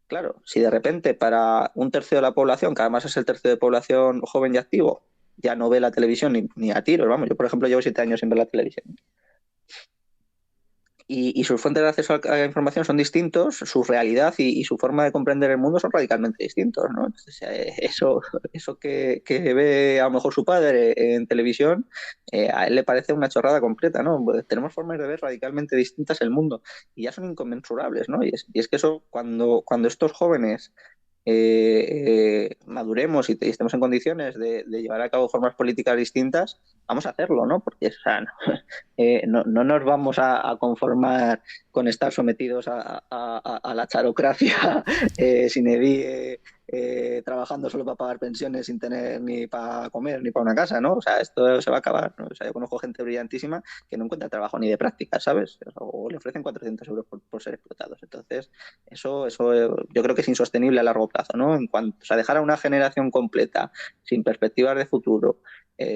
Claro, si de repente para un tercio de la población, que además es el tercio de población joven y activo, ya no ve la televisión ni a tiros, vamos, yo por ejemplo llevo 7 años sin ver la televisión. Y sus fuentes de acceso a la información son distintos, su realidad y su forma de comprender el mundo son radicalmente distintos, ¿no? Entonces, eso que ve a lo mejor su padre en televisión, a él le parece una chorrada completa, ¿no? Pues tenemos formas de ver radicalmente distintas el mundo y ya son inconmensurables, ¿no? Y es que eso, cuando estos jóvenes maduremos y estemos en condiciones de llevar a cabo formas políticas distintas, vamos a hacerlo, ¿no? Porque o sea, no nos vamos a conformar con estar sometidos a la charocracia sin edie trabajando solo para pagar pensiones sin tener ni para comer ni para una casa, ¿no? O sea, esto se va a acabar, ¿no? O sea, yo conozco gente brillantísima que no encuentra trabajo ni de práctica, ¿sabes? O le ofrecen 400 euros por ser explotados. Entonces, eso yo creo que es insostenible a largo plazo, ¿no? En cuanto, o sea, dejar a una generación completa sin perspectivas de futuro,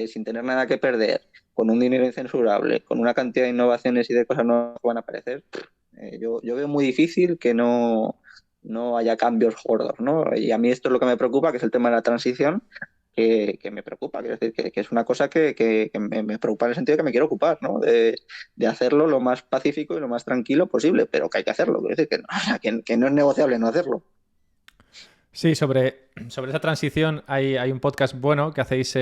sin tener nada que perder, con un dinero incensurable, con una cantidad de innovaciones y de cosas nuevas que van a aparecer, yo veo muy difícil que no haya cambios gordos, ¿no? Y a mí esto es lo que me preocupa, que es el tema de la transición, que me preocupa, quiero decir, que es una cosa que me preocupa en el sentido de que me quiero ocupar, ¿no? De hacerlo lo más pacífico y lo más tranquilo posible, pero que hay que hacerlo, quiero decir, que no, o sea, que no es negociable no hacerlo. Sí, sobre esa transición hay un podcast bueno que hacéis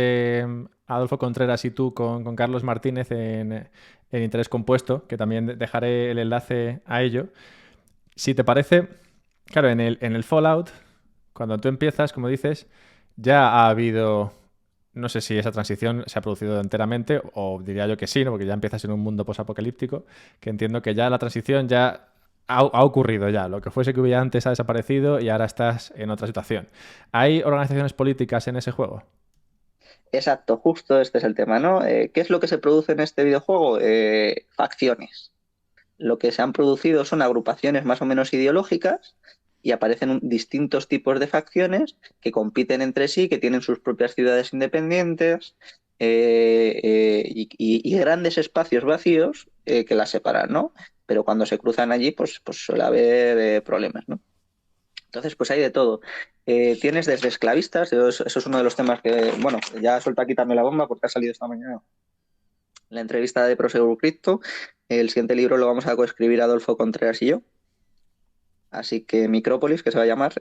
Adolfo Contreras y tú con Carlos Martínez en Interés Compuesto, que también dejaré el enlace a ello. Si te parece, claro, en el Fallout, cuando tú empiezas, como dices, ya ha habido, no sé si esa transición se ha producido enteramente, o diría yo que sí, ¿no? Porque ya empiezas en un mundo posapocalíptico, que entiendo que ya la transición ya ha ocurrido ya. Lo que fuese que hubiera antes ha desaparecido y ahora estás en otra situación. ¿Hay organizaciones políticas en ese juego? Exacto, justo este es el tema, ¿no? ¿Qué es lo que se produce en este videojuego? Facciones. Lo que se han producido son agrupaciones más o menos ideológicas y aparecen distintos tipos de facciones que compiten entre sí, que tienen sus propias ciudades independientes y grandes espacios vacíos que las separan, ¿no? Pero cuando se cruzan allí, pues suele haber problemas, ¿no? Entonces, pues hay de todo. Tienes desde esclavistas, eso es uno de los temas que, bueno, ya suelta a quitarme la bomba porque ha salido esta mañana la entrevista de Prosegur Crypto. El siguiente libro lo vamos a coescribir Adolfo Contreras y yo. Así que Micrópolis, que se va a llamar,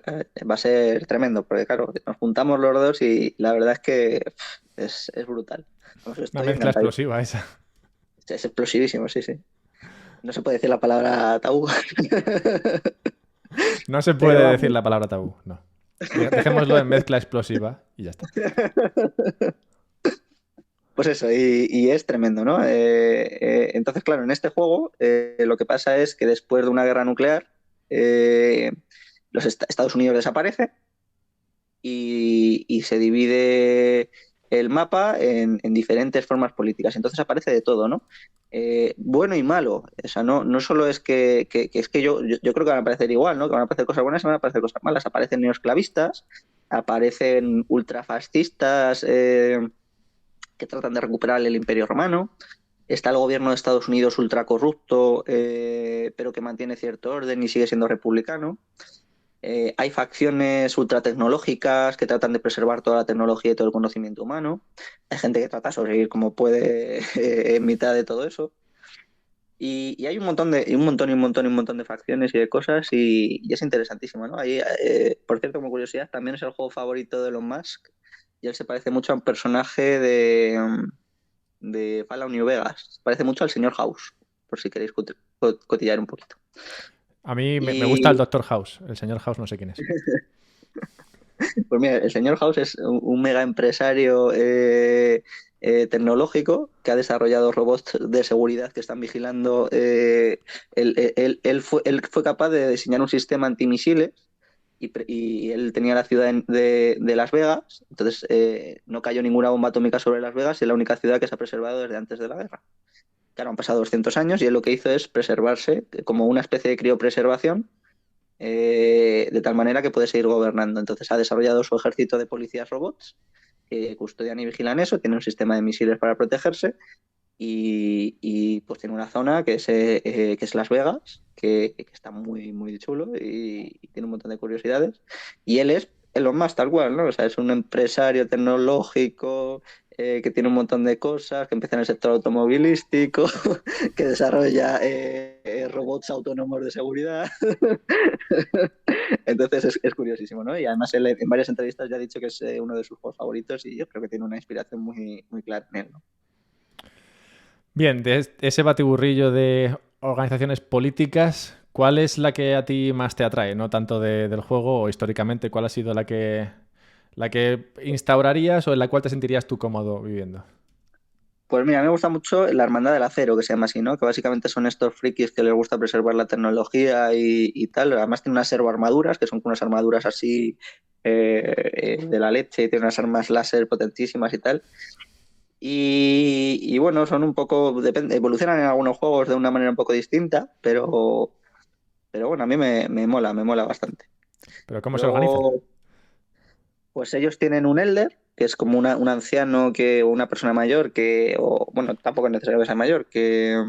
va a ser tremendo, porque claro, nos juntamos los dos y la verdad es que es brutal. Vamos, Una estoy mezcla encantado. explosiva esa. Es explosivísimo, sí, sí. No se puede decir la palabra tabú. No se Pero puede decir vamos. la palabra tabú, no. Dejémoslo en mezcla explosiva y ya está. Pues eso, y es tremendo, ¿no? Entonces, claro, en este juego lo que pasa es que después de una guerra nuclear, eh, Estados Unidos desaparece y se divide el mapa en diferentes formas políticas. Entonces aparece de todo, ¿no? Bueno y malo. O sea, no solo es que es que yo creo que van a aparecer igual, ¿no? Que van a aparecer cosas buenas y van a aparecer cosas malas. Aparecen neoesclavistas, aparecen ultrafascistas que tratan de recuperar el Imperio Romano. Está el gobierno de Estados Unidos ultracorrupto, pero que mantiene cierto orden y sigue siendo republicano. Hay facciones ultratecnológicas que tratan de preservar toda la tecnología y todo el conocimiento humano. Hay gente que trata de sobrevivir como puede en mitad de todo eso. Y hay un montón de facciones y de cosas y es interesantísimo, ¿no? Ahí, por cierto, como curiosidad, también es el juego favorito de Elon Musk y él se parece mucho a un personaje de Fallout New Vegas. Se parece mucho al señor House, por si queréis cotillar un poquito. A mí me gusta el Y Doctor House. El señor House no sé quién es. pues mira, el señor House es un mega empresario tecnológico que ha desarrollado robots de seguridad que están vigilando. Él fue capaz de diseñar un sistema antimisiles y él tenía la ciudad de Las Vegas, entonces no cayó ninguna bomba atómica sobre Las Vegas y es la única ciudad que se ha preservado desde antes de la guerra. Claro, han pasado 200 años y él lo que hizo es preservarse como una especie de criopreservación de tal manera que puede seguir gobernando. Entonces ha desarrollado su ejército de policías robots que custodian y vigilan eso, tiene un sistema de misiles para protegerse pues tiene una zona que es Las Vegas, que está muy, muy chulo y tiene un montón de curiosidades. Y él es Elon Musk tal cual, ¿no? O sea, es un empresario tecnológico que tiene un montón de cosas, que empieza en el sector automovilístico, que desarrolla robots autónomos de seguridad. Entonces es curiosísimo, ¿no? Y además él en varias entrevistas ya ha dicho que es uno de sus juegos favoritos y yo creo que tiene una inspiración muy, muy clara en él, ¿no? Bien, de ese batiburrillo de organizaciones políticas, ¿cuál es la que a ti más te atrae? No tanto del juego o históricamente, ¿cuál ha sido la que instaurarías o en la cual te sentirías tú cómodo viviendo? Pues mira, a mí me gusta mucho la Hermandad del Acero, que se llama así, ¿no? Que básicamente son estos frikis que les gusta preservar la tecnología y tal. Además tiene unas servoarmaduras, que son unas armaduras así de la leche y tiene unas armas láser potentísimas y tal. Y bueno, son un poco, depende, evolucionan en algunos juegos de una manera un poco distinta, pero bueno, a mí me mola bastante. Pero ¿cómo se organizan? Luego, pues ellos tienen un elder, que es como un anciano o una persona mayor o bueno, tampoco es necesario que sea mayor, que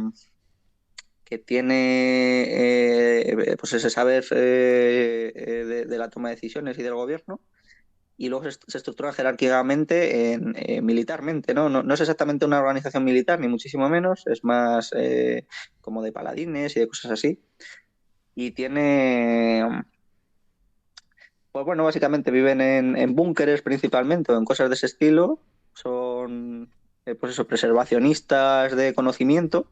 tiene pues ese saber de la toma de decisiones y del gobierno, y luego se estructura jerárquicamente militarmente, ¿no? No es exactamente una organización militar, ni muchísimo menos, es más como de paladines y de cosas así. Y pues bueno, básicamente viven en búnkeres principalmente o en cosas de ese estilo. Son, pues eso, preservacionistas de conocimiento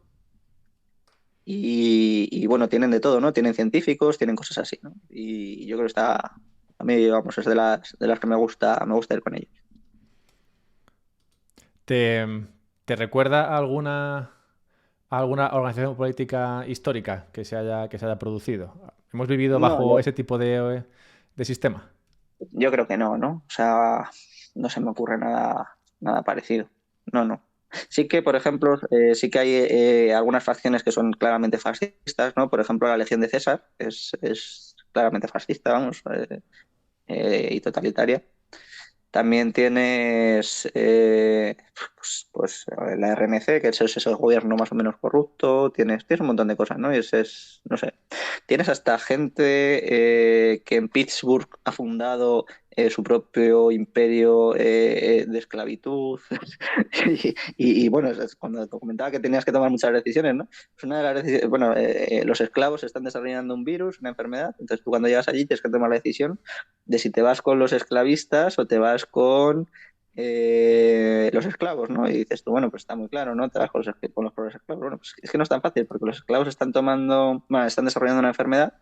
y bueno, tienen de todo, ¿no? Tienen científicos, tienen cosas así, ¿no? Y yo creo que a mí, vamos, es de las que me gusta ir con ellos. ¿Te, te recuerda a alguna organización política histórica que se haya producido? ¿Hemos vivido No, bajo ese tipo de sistema? yo creo que no, ¿no? O sea, no se me ocurre nada parecido. No, no. Sí que, por ejemplo, sí que hay algunas facciones que son claramente fascistas, ¿no? Por ejemplo, la Legión de César es claramente fascista, vamos, y totalitaria. También tienes la RNC, que es ese gobierno más o menos corrupto, tienes un montón de cosas, ¿no? No sé, tienes hasta gente que en Pittsburgh ha fundado su propio imperio de esclavitud. Bueno, cuando te comentaba que tenías que tomar muchas decisiones, ¿no? Pues una de las decisiones, bueno, los esclavos están desarrollando un virus, una enfermedad, entonces tú cuando llegas allí tienes que tomar la decisión de si te vas con los esclavistas o te vas con los esclavos, ¿no? Y dices tú, bueno, pues está muy claro, ¿no? Te vas con los pobres esclavos. Bueno, pues es que no es tan fácil porque los esclavos están desarrollando una enfermedad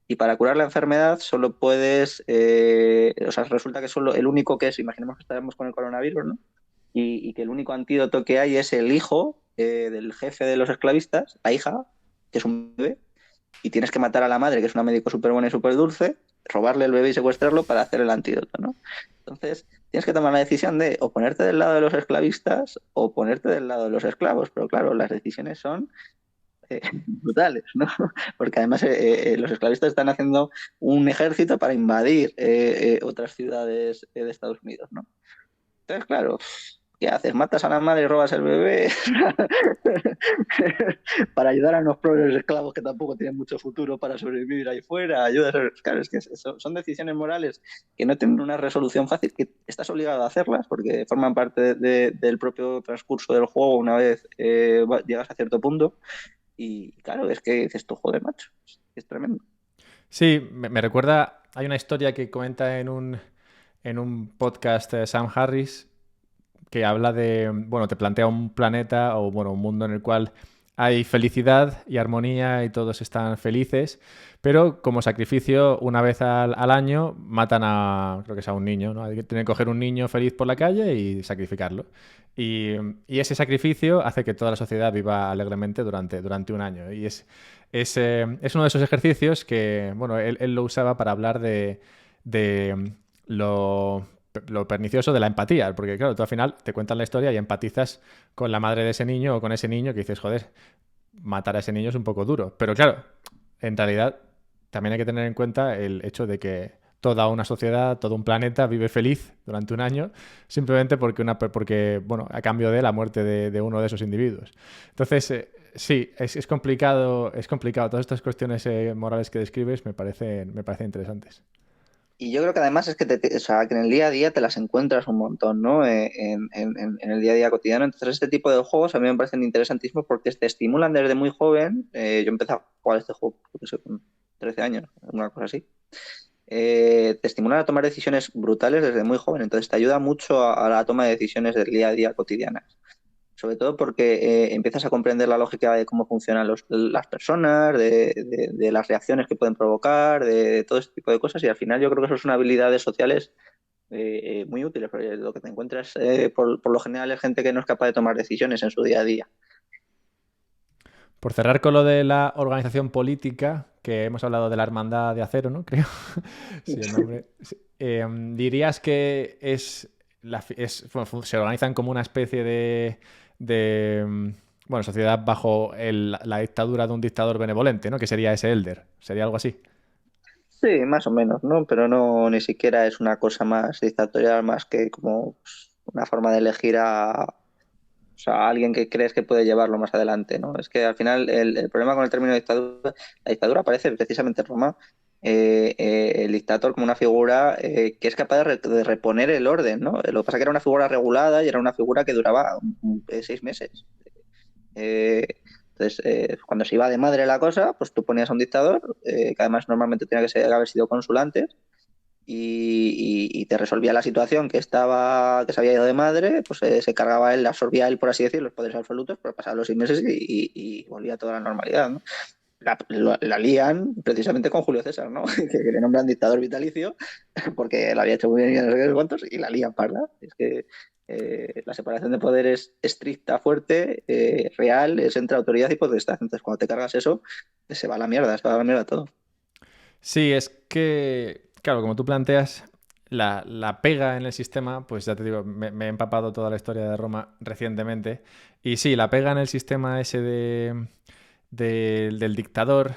y para curar la enfermedad solo puedes, o sea, resulta que solo el único que es, imaginemos que estaremos con el coronavirus, ¿no? Y que el único antídoto que hay es el hijo del jefe de los esclavistas, la hija, que es un bebé, y tienes que matar a la madre, que es una médico súper buena y súper dulce, robarle el bebé y secuestrarlo para hacer el antídoto, ¿no? Entonces, tienes que tomar la decisión de o ponerte del lado de los esclavistas o ponerte del lado de los esclavos, pero claro, las decisiones son brutales, ¿no? Porque además los esclavistas están haciendo un ejército para invadir otras ciudades de Estados Unidos, ¿no? Entonces, claro, ¿qué haces? ¿Matas a la madre y robas el bebé? Para ayudar a unos pobres esclavos que tampoco tienen mucho futuro para sobrevivir ahí fuera. Ayudas a... Claro, es que son decisiones morales que no tienen una resolución fácil, que estás obligado a hacerlas porque forman parte del propio transcurso del juego una vez llegas a cierto punto. Y claro, es que dices tú, joder, macho, es tremendo. Sí, me recuerda, hay una historia que comenta en un podcast Sam Harris que habla de, bueno, te plantea un planeta o, bueno, un mundo en el cual hay felicidad y armonía y todos están felices, pero como sacrificio, una vez al año, matan creo que es a un niño, ¿no? Tienen que coger un niño feliz por la calle y sacrificarlo. Y, y ese sacrificio hace que toda la sociedad viva alegremente durante un año. Y es uno de esos ejercicios que, bueno, él lo usaba para hablar de lo pernicioso de la empatía, porque claro, tú al final te cuentan la historia y empatizas con la madre de ese niño o con ese niño que dices, joder, matar a ese niño es un poco duro. Pero claro, en realidad también hay que tener en cuenta el hecho de que toda una sociedad, todo un planeta vive feliz durante un año simplemente porque bueno, a cambio de la muerte de uno de esos individuos. Entonces, sí, es complicado, es complicado. Todas estas cuestiones morales que describes me parecen interesantes. Y yo creo que además es que, o sea, que en el día a día te las encuentras un montón, ¿no? En el día a día cotidiano. Entonces, este tipo de juegos a mí me parecen interesantísimos porque te estimulan desde muy joven. Yo empecé a jugar este juego, yo qué sé, con 13 años, una cosa así. Te estimulan a tomar decisiones brutales desde muy joven. Entonces, te ayuda mucho a la toma de decisiones del día a día cotidianas. Sobre todo porque empiezas a comprender la lógica de cómo funcionan las personas, de las reacciones que pueden provocar, de todo este tipo de cosas. Y al final yo creo que eso son habilidades sociales muy útiles, porque lo que te encuentras por lo general es gente que no es capaz de tomar decisiones en su día a día. Por cerrar con lo de la organización política, que hemos hablado de la Hermandad de Acero, ¿no? Creo. Sí, el nombre. Sí. ¿Dirías que se organizan como una especie bueno, sociedad bajo la dictadura de un dictador benevolente, ¿no? Que sería ese Elder. ¿Sería algo así? Sí, más o menos, ¿no? Pero no, ni siquiera es una cosa más dictatorial, más que como pues, una forma de elegir o sea, a alguien que crees que puede llevarlo más adelante, ¿no? Es que al final el problema con el término dictadura, la dictadura aparece precisamente en Roma, el dictador como una figura que es capaz de reponer el orden, ¿no? Lo que pasa es que era una figura regulada y era una figura que duraba 6 meses. Eh, cuando se iba de madre la cosa, pues tú ponías a un dictador, que además normalmente tenía haber sido consul antes, y te resolvía la situación que se había ido de madre, pues se cargaba él, absorbía él, por así decir, los poderes absolutos, pero pasaban los 6 meses y volvía a toda la normalidad, ¿no? La lían precisamente con Julio César, ¿no? Que le nombran dictador vitalicio porque lo había hecho muy bien y no sé qué cuántos, y la lían parda. Es que la separación de poderes estricta, fuerte, real, es entre autoridad y potestad. Entonces, cuando te cargas eso, se va a la mierda, se va a la mierda todo. Sí, es que, claro, como tú planteas, la pega en el sistema, pues ya te digo, me he empapado toda la historia de Roma recientemente. Y sí, la pega en el sistema ese del dictador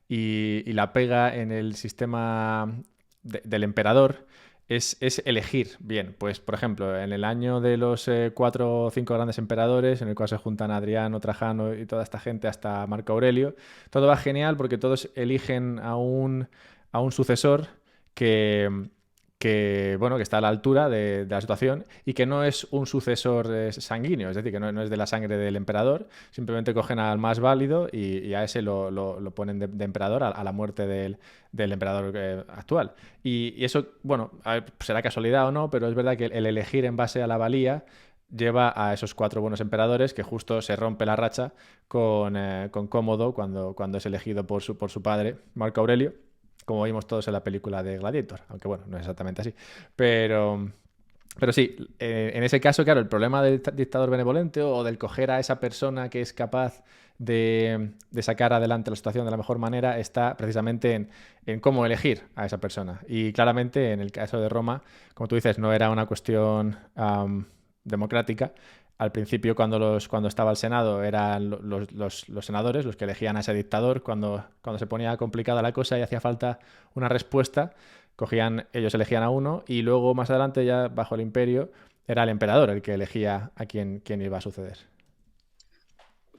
y la pega en el sistema del emperador es elegir bien. Pues, por ejemplo, en el año de los 4 o 5 grandes emperadores, en el cual se juntan Adriano, Trajano y toda esta gente hasta Marco Aurelio, todo va genial porque todos eligen a un sucesor que, bueno, que está a la altura de la situación y que no es un sucesor sanguíneo, es decir, que no es de la sangre del emperador, simplemente cogen al más válido y a ese lo ponen de emperador a la muerte del emperador actual. Y eso, bueno, a ver, será casualidad o no, pero es verdad que el elegir en base a la valía lleva a esos 4 buenos emperadores que justo se rompe la racha con Cómodo cuando es elegido por su padre, Marco Aurelio, como vimos todos en la película de Gladiator, aunque bueno, no es exactamente así. Pero sí, en ese caso, claro, el problema del dictador benevolente o del coger a esa persona que es capaz de sacar adelante la situación de la mejor manera está precisamente en cómo elegir a esa persona. Y claramente en el caso de Roma, como tú dices, no era una cuestión democrática. Al principio, cuando estaba el Senado, eran los senadores los que elegían a ese dictador. Cuando se ponía complicada la cosa y hacía falta una respuesta, ellos elegían a uno y luego más adelante, ya bajo el imperio, era el emperador el que elegía a quién iba a suceder.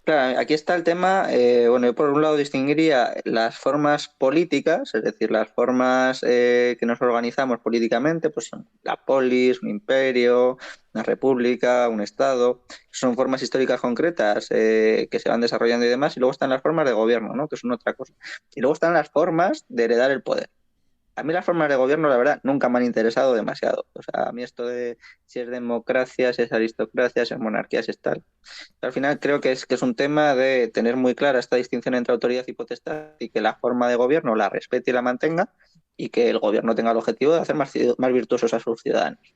Claro, aquí está el tema, bueno, yo por un lado distinguiría las formas políticas, es decir, las formas que nos organizamos políticamente, pues son la polis, un imperio, una república, un estado, son formas históricas concretas que se van desarrollando y demás, y luego están las formas de gobierno, ¿no? Que son otra cosa. Y luego están las formas de heredar el poder. A mí las formas de gobierno, la verdad, nunca me han interesado demasiado. O sea, a mí esto de si es democracia, si es aristocracia, si es monarquía, si es tal. Al final creo que es un tema de tener muy clara esta distinción entre autoridad y potestad y que la forma de gobierno la respete y la mantenga y que el gobierno tenga el objetivo de hacer más virtuosos a sus ciudadanos.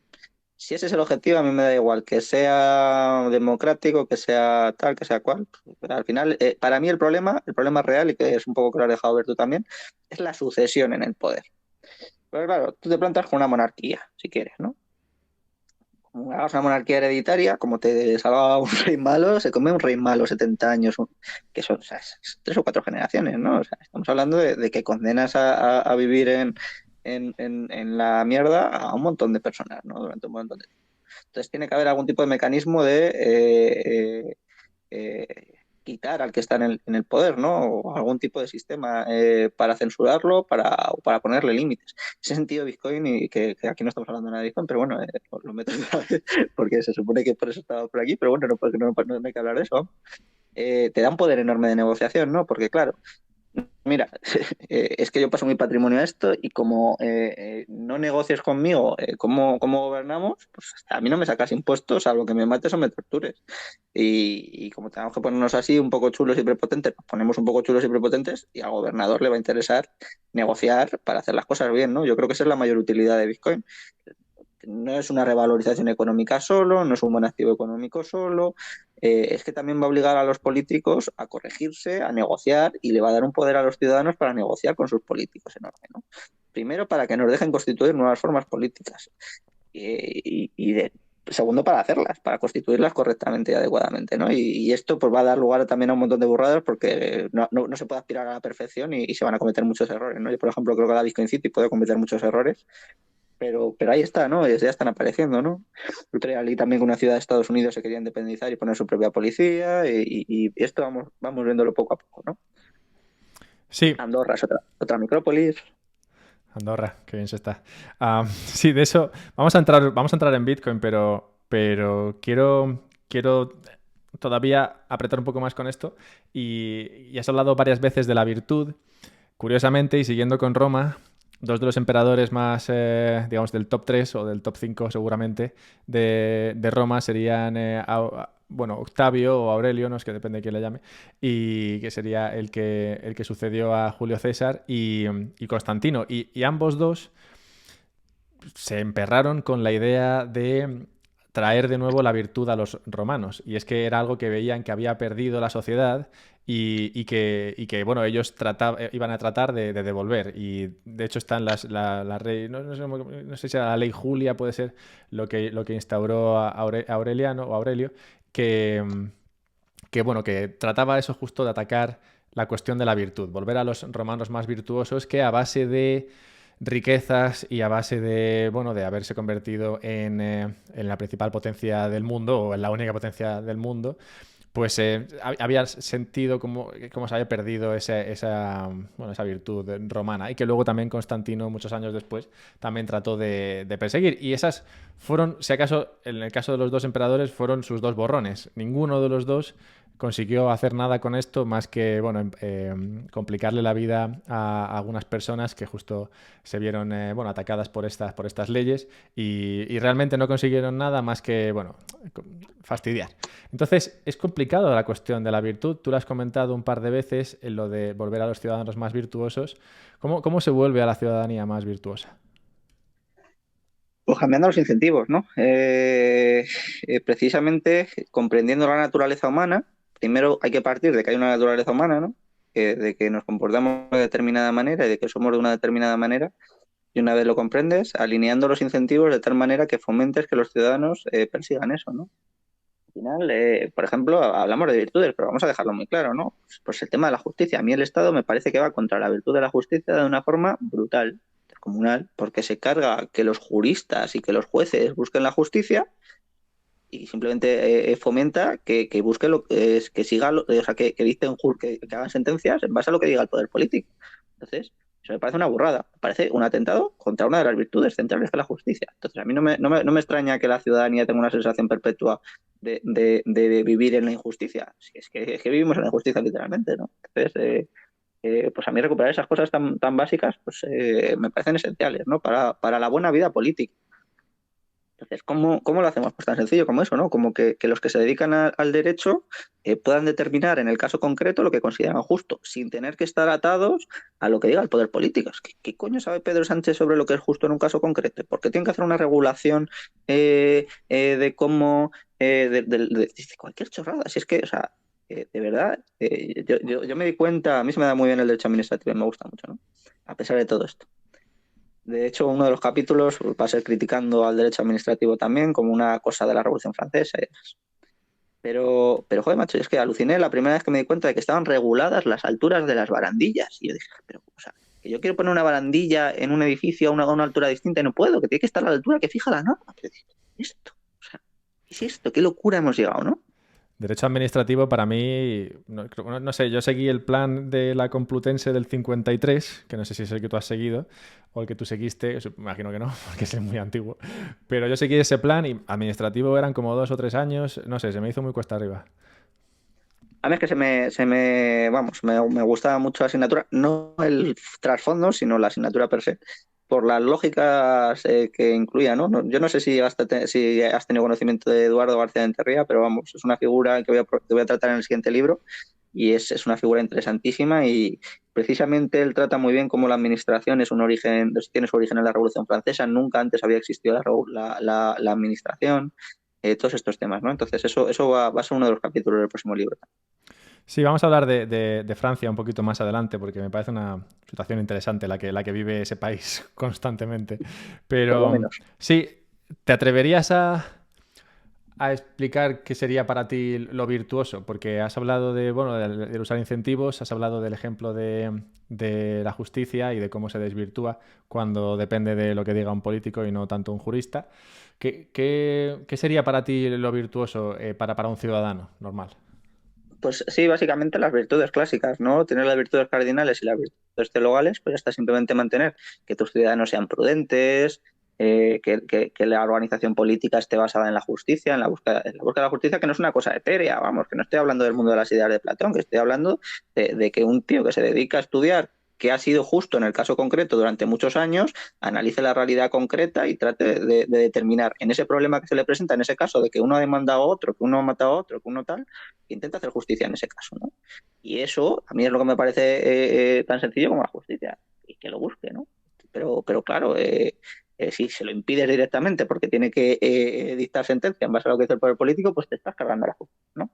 Si ese es el objetivo, a mí me da igual que sea democrático, que sea tal, que sea cual. Pero al final, para mí el problema real, y que es un poco que lo has dejado ver tú también, es la sucesión en el poder. Pero claro, tú te plantas con una monarquía, si quieres, ¿no? Como hagas una monarquía hereditaria, como te salga un rey malo, se come un rey malo 70 años, que son, o sea, es 3 o 4 generaciones, ¿no? O sea, estamos hablando de que condenas a vivir en la mierda a un montón de personas, ¿no? Durante un montón de tiempo. Entonces tiene que haber algún tipo de mecanismo de quitar al que está en el poder, ¿no? O algún tipo de sistema para censurarlo, o para ponerle límites. En ese sentido, Bitcoin, y que aquí no estamos hablando nada de Bitcoin, pero bueno, lo meto otra vez, porque se supone que por eso estaba por aquí, pero bueno, no, porque no hay que hablar de eso. Te da un poder enorme de negociación, ¿no? Porque claro, mira, es que yo paso mi patrimonio a esto y como no negocies conmigo cómo gobernamos, pues a mí no me sacas impuestos, salvo que me mates o me tortures. Y como tenemos que ponernos así un poco chulos y prepotentes, nos ponemos un poco chulos y prepotentes y al gobernador le va a interesar negociar para hacer las cosas bien, ¿no? Yo creo que esa es la mayor utilidad de Bitcoin. no es una revalorización económica solo, no es un buen activo económico solo, es que también va a obligar a los políticos a corregirse, a negociar y le va a dar un poder a los ciudadanos para negociar con sus políticos enorme, ¿no? Primero, para que nos dejen constituir nuevas formas políticas segundo, para hacerlas, para constituirlas correctamente y adecuadamente, ¿no? Y esto pues va a dar lugar también a un montón de burradas porque no se puede aspirar a la perfección y se van a cometer muchos errores, ¿no? Yo, por ejemplo, creo que la Bitcoin City puede cometer muchos errores, pero ahí está, ¿no? Ya están apareciendo, ¿no? El otro día leí también que una ciudad de Estados Unidos se quería independizar y poner su propia policía y esto vamos viéndolo poco a poco, ¿no? Sí, Andorra es otra micrópolis. Andorra, qué bien se está. Sí, de eso vamos a entrar en Bitcoin, pero quiero todavía apretar un poco más con esto. Y has hablado varias veces de la virtud. Curiosamente, y siguiendo con Roma, dos de los emperadores más, digamos, del top 3 o del top 5 seguramente de Roma serían, bueno, Octavio o Aurelio, no es que depende de quién le llame, y que sería el que sucedió a Julio César y Constantino. Y ambos dos se emperraron con la idea de traer de nuevo la virtud a los romanos. Y es que era algo que veían que había perdido la sociedad y que bueno, ellos iban a tratar de devolver. Y de hecho están la no sé si era la ley Julia, puede ser lo que instauró Aureliano o Aurelio, que bueno, que trataba eso justo de atacar la cuestión de la virtud, volver a los romanos más virtuosos que a base de riquezas y a base de, bueno, de haberse convertido en la principal potencia del mundo o en la única potencia del mundo, pues había sentido como se había perdido esa virtud romana y que luego también Constantino, muchos años después, también trató de perseguir. Y esas fueron, si acaso, en el caso de los dos emperadores, fueron sus dos borrones. Ninguno de los dos consiguió hacer nada con esto más que, bueno, complicarle la vida a algunas personas que justo se vieron, bueno, atacadas por estas leyes y realmente no consiguieron nada más que, bueno, fastidiar. Entonces, es complicado la cuestión de la virtud. Tú lo has comentado un par de veces en lo de volver a los ciudadanos más virtuosos. ¿Cómo se vuelve a la ciudadanía más virtuosa? Pues cambiando los incentivos, ¿no? Precisamente comprendiendo la naturaleza humana, primero hay que partir de que hay una naturaleza humana, ¿no? De que nos comportamos de determinada manera y de que somos de una determinada manera. Y una vez lo comprendes, alineando los incentivos de tal manera que fomentes que los ciudadanos persigan eso, ¿no? Al final, por ejemplo, hablamos de virtudes, pero vamos a dejarlo muy claro, ¿no? Pues el tema de la justicia. A mí el Estado me parece que va contra la virtud de la justicia de una forma brutal, descomunal, porque se carga que los juristas y que los jueces busquen la justicia y simplemente fomenta que busque lo que es, que siga, o sea, que dicten, que hagan sentencias en base a lo que diga el poder político. Entonces, eso me parece una burrada, me parece un atentado contra una de las virtudes centrales de la justicia. Entonces, a mí no me extraña que la ciudadanía tenga una sensación perpetua de vivir en la injusticia. Es que vivimos en la injusticia literalmente, ¿no? Entonces, pues a mí recuperar esas cosas tan básicas pues me parecen esenciales, ¿no? Para la buena vida política. Entonces, ¿cómo lo hacemos? Pues tan sencillo como eso, ¿no? Como que los que se dedican al derecho puedan determinar en el caso concreto lo que consideran justo, sin tener que estar atados a lo que diga el poder político. ¿Qué coño sabe Pedro Sánchez sobre lo que es justo en un caso concreto? ¿Por qué tienen que hacer una regulación de cómo... de cualquier chorrada? Si es que, o sea, de verdad, yo me di cuenta, a mí se me da muy bien el derecho administrativo y me gusta mucho, ¿no? A pesar de todo esto. De hecho, uno de los capítulos va a ser criticando al derecho administrativo también como una cosa de la Revolución Francesa y demás. Pero joder, macho, es que aluciné la primera vez que me di cuenta de que estaban reguladas las alturas de las barandillas. Y yo dije, pero, o sea, que yo quiero poner una barandilla en un edificio a una altura distinta y no puedo, que tiene que estar a la altura que fija la norma. Pero, ¿qué es esto? O sea, ¿qué es esto? ¿Qué locura hemos llegado, no? Derecho administrativo para mí, no sé, yo seguí el plan de la Complutense del 53, que no sé si es el que tú has seguido o el que tú seguiste, me imagino que no, porque es muy antiguo, pero yo seguí ese plan y administrativo eran como 2 o 3 años, no sé, se me hizo muy cuesta arriba. A mí es que vamos, me gustaba mucho la asignatura, no el trasfondo, sino la asignatura per se, por las lógicas que incluía, ¿no? Yo no sé si has tenido conocimiento de Eduardo García de Enterría, pero vamos, es una figura que voy a tratar en el siguiente libro y es una figura interesantísima Precisamente él trata muy bien cómo la administración es un origen, tiene su origen en la Revolución Francesa, nunca antes había existido la administración, todos estos temas, ¿no? Entonces eso va a ser uno de los capítulos del próximo libro. Sí, vamos a hablar de Francia un poquito más adelante, porque me parece una situación interesante la que vive ese país constantemente. Por lo Pero menos. sí, ¿te atreverías a explicar qué sería para ti lo virtuoso? Porque has hablado de, bueno, de usar incentivos, has hablado del ejemplo de la justicia y de cómo se desvirtúa cuando depende de lo que diga un político y no tanto un jurista. ¿Qué sería para ti lo virtuoso para un ciudadano normal? Pues sí, básicamente las virtudes clásicas, ¿no? Tener las virtudes cardinales y las virtudes teologales, pues ya está simplemente mantener que tus ciudadanos sean prudentes, que la organización política esté basada en la justicia, en la búsqueda de la justicia, que no es una cosa etérea, vamos, que no estoy hablando del mundo de las ideas de Platón, que estoy hablando de que un tío que se dedica a estudiar que ha sido justo en el caso concreto durante muchos años, analice la realidad concreta y trate de determinar en ese problema que se le presenta, en ese caso de que uno ha demandado a otro, que uno ha matado a otro, que uno tal, intenta hacer justicia en ese caso, ¿no? Y eso a mí es lo que me parece tan sencillo como la justicia, y que lo busque, ¿no? Pero claro, si se lo impides directamente porque tiene que dictar sentencia en base a lo que dice el poder político, pues te estás cargando la justicia, ¿no?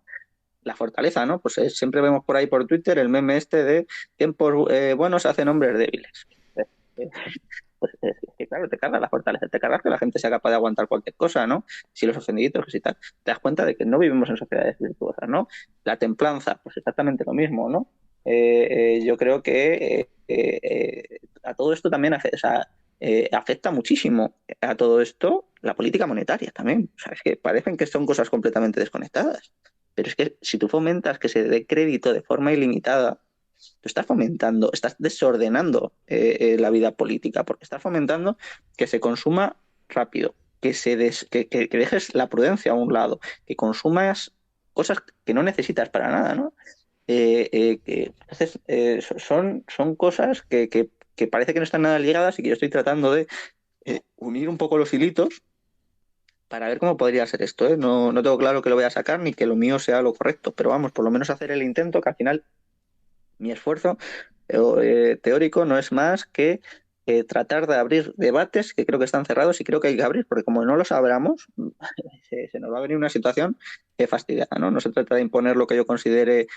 La fortaleza, ¿no? Pues siempre vemos por ahí por Twitter el meme este de tiempos buenos hacen hombres débiles. Eh, Pues es que claro, te cargas la fortaleza, te cargas que la gente sea capaz de aguantar cualquier cosa, ¿no? Si los ofendiditos, que si tal, te das cuenta de que no vivimos en sociedades virtuosas, ¿no? La templanza, pues exactamente lo mismo, ¿no? Yo creo que a todo esto también o sea, afecta muchísimo a todo esto la política monetaria también. O sea, es que parecen que son cosas completamente desconectadas. Pero es que si tú fomentas que se dé crédito de forma ilimitada, tú estás fomentando, estás desordenando la vida política, porque estás fomentando que se consuma rápido, que dejes la prudencia a un lado, que consumas cosas que no necesitas para nada, ¿no? Entonces, son cosas que parece que no están nada ligadas y que yo estoy tratando de unir un poco los hilitos para ver cómo podría ser esto, ¿eh? No tengo claro que lo voy a sacar ni que lo mío sea lo correcto, pero vamos, por lo menos hacer el intento que al final mi esfuerzo teórico no es más que tratar de abrir debates que creo que están cerrados y creo que hay que abrir, porque como no los abramos, se nos va a venir una situación fastidiada, ¿no? No se trata de imponer lo que yo considere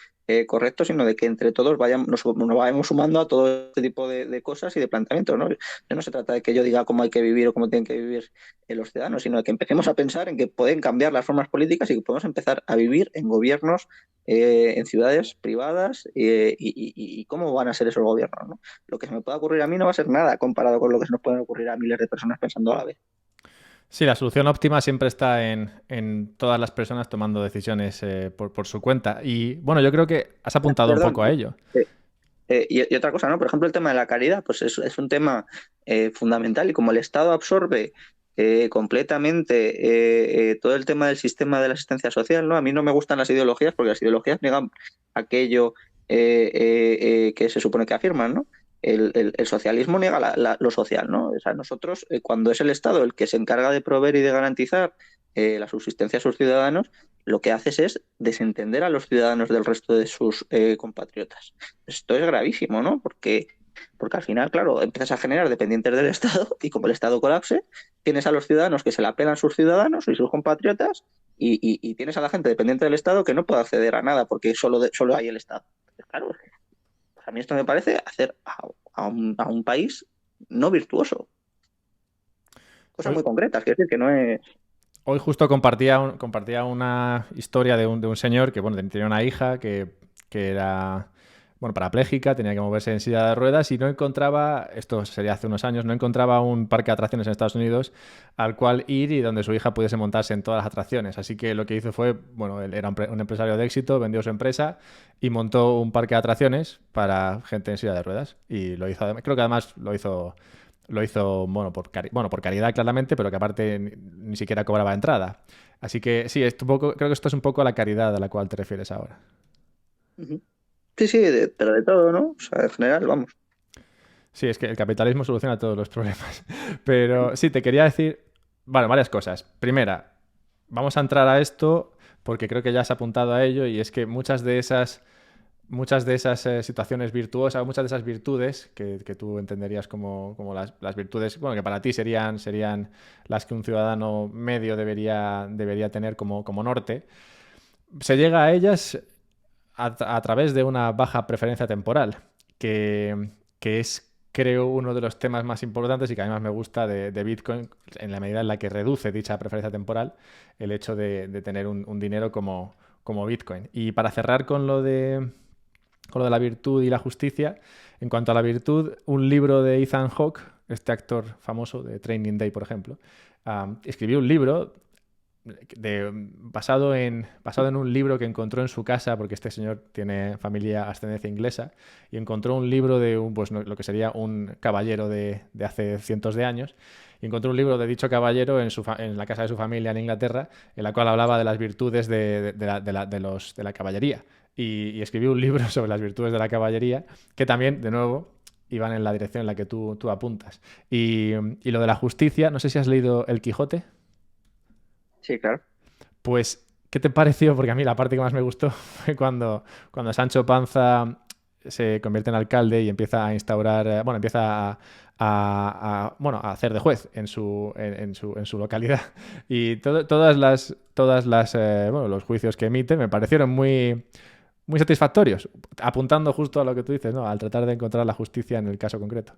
correcto, sino de que entre todos nos vayamos sumando a todo este tipo de cosas y de planteamientos, ¿no? No se trata de que yo diga cómo hay que vivir o cómo tienen que vivir los ciudadanos, sino de que empecemos a pensar en que pueden cambiar las formas políticas y que podemos empezar a vivir en gobiernos en ciudades privadas y cómo van a ser esos gobiernos, ¿no? Lo que se me pueda ocurrir a mí no va a ser nada comparado con lo que se nos pueden ocurrir a miles de personas pensando a la vez. Sí, la solución óptima siempre está en todas las personas tomando decisiones por su cuenta. Y bueno, yo creo que has apuntado un Perdón. poco a ello. Y otra cosa, ¿no? Por ejemplo, el tema de la caridad, pues es un tema fundamental y como el Estado absorbe completamente todo el tema del sistema de la asistencia social, ¿no? A mí no me gustan las ideologías porque las ideologías niegan aquello que se supone que afirman, ¿no? El socialismo niega lo social, ¿no? O sea, nosotros, cuando es el Estado el que se encarga de proveer y de garantizar la subsistencia a sus ciudadanos, lo que haces es desentender a los ciudadanos del resto de sus compatriotas. Esto es gravísimo, ¿no? Porque al final, claro, empiezas a generar dependientes del Estado y como el Estado colapse, tienes a los ciudadanos que se la pelan sus ciudadanos y sus compatriotas y tienes a la gente dependiente del Estado que no puede acceder a nada porque solo hay el Estado. Entonces, claro, pues a mí esto me parece hacer a un país no virtuoso. Cosas Hoy, muy concretas, quiero decir que no es... hoy justo compartía una historia de un señor que, bueno, tenía una hija que era, bueno, parapléjica, tenía que moverse en silla de ruedas y no encontraba, esto sería hace unos años, no encontraba un parque de atracciones en Estados Unidos al cual ir y donde su hija pudiese montarse en todas las atracciones. Así que lo que hizo fue, bueno, él era un empresario de éxito, vendió su empresa y montó un parque de atracciones para gente en silla de ruedas. Y lo hizo, creo que además lo hizo, bueno, por caridad claramente, pero que aparte ni siquiera cobraba entrada. Así que sí, creo que esto es un poco la caridad a la cual te refieres ahora. Ujú. Sí, sí, pero de todo, ¿no? O sea, en general, vamos. Sí, es que el capitalismo soluciona todos los problemas. Pero sí, te quería decir, bueno, varias cosas. Primera, vamos a entrar a esto porque creo que ya has apuntado a ello y es que muchas de esas muchas de esas situaciones virtuosas, muchas de esas virtudes que tú entenderías como las virtudes, bueno, que para ti serían las que un ciudadano medio debería tener como norte, se llega a ellas a través de una baja preferencia temporal, que es, creo, uno de los temas más importantes y que además me gusta de Bitcoin, en la medida en la que reduce dicha preferencia temporal, el hecho de tener un dinero como Bitcoin. Y para cerrar con lo de la virtud y la justicia, en cuanto a la virtud, un libro de Ethan Hawke, este actor famoso de Training Day, por ejemplo, escribió un libro basado en un libro que encontró en su casa, porque este señor tiene familia ascendencia inglesa, y encontró un libro de pues, lo que sería un caballero de hace cientos de años, y encontró un libro de dicho caballero en la casa de su familia en Inglaterra, en la cual hablaba de las virtudes de la caballería. Y escribió un libro sobre las virtudes de la caballería, que también, de nuevo, iban en la dirección en la que tú apuntas. Y lo de la justicia, no sé si has leído El Quijote. Sí, claro. Pues, ¿qué te pareció? Porque a mí la parte que más me gustó fue cuando Sancho Panza se convierte en alcalde y empieza a instaurar, bueno, empieza a hacer de juez en su localidad. Y bueno, los juicios que emite me parecieron muy, muy satisfactorios, apuntando justo a lo que tú dices, ¿no? Al tratar de encontrar la justicia en el caso concreto.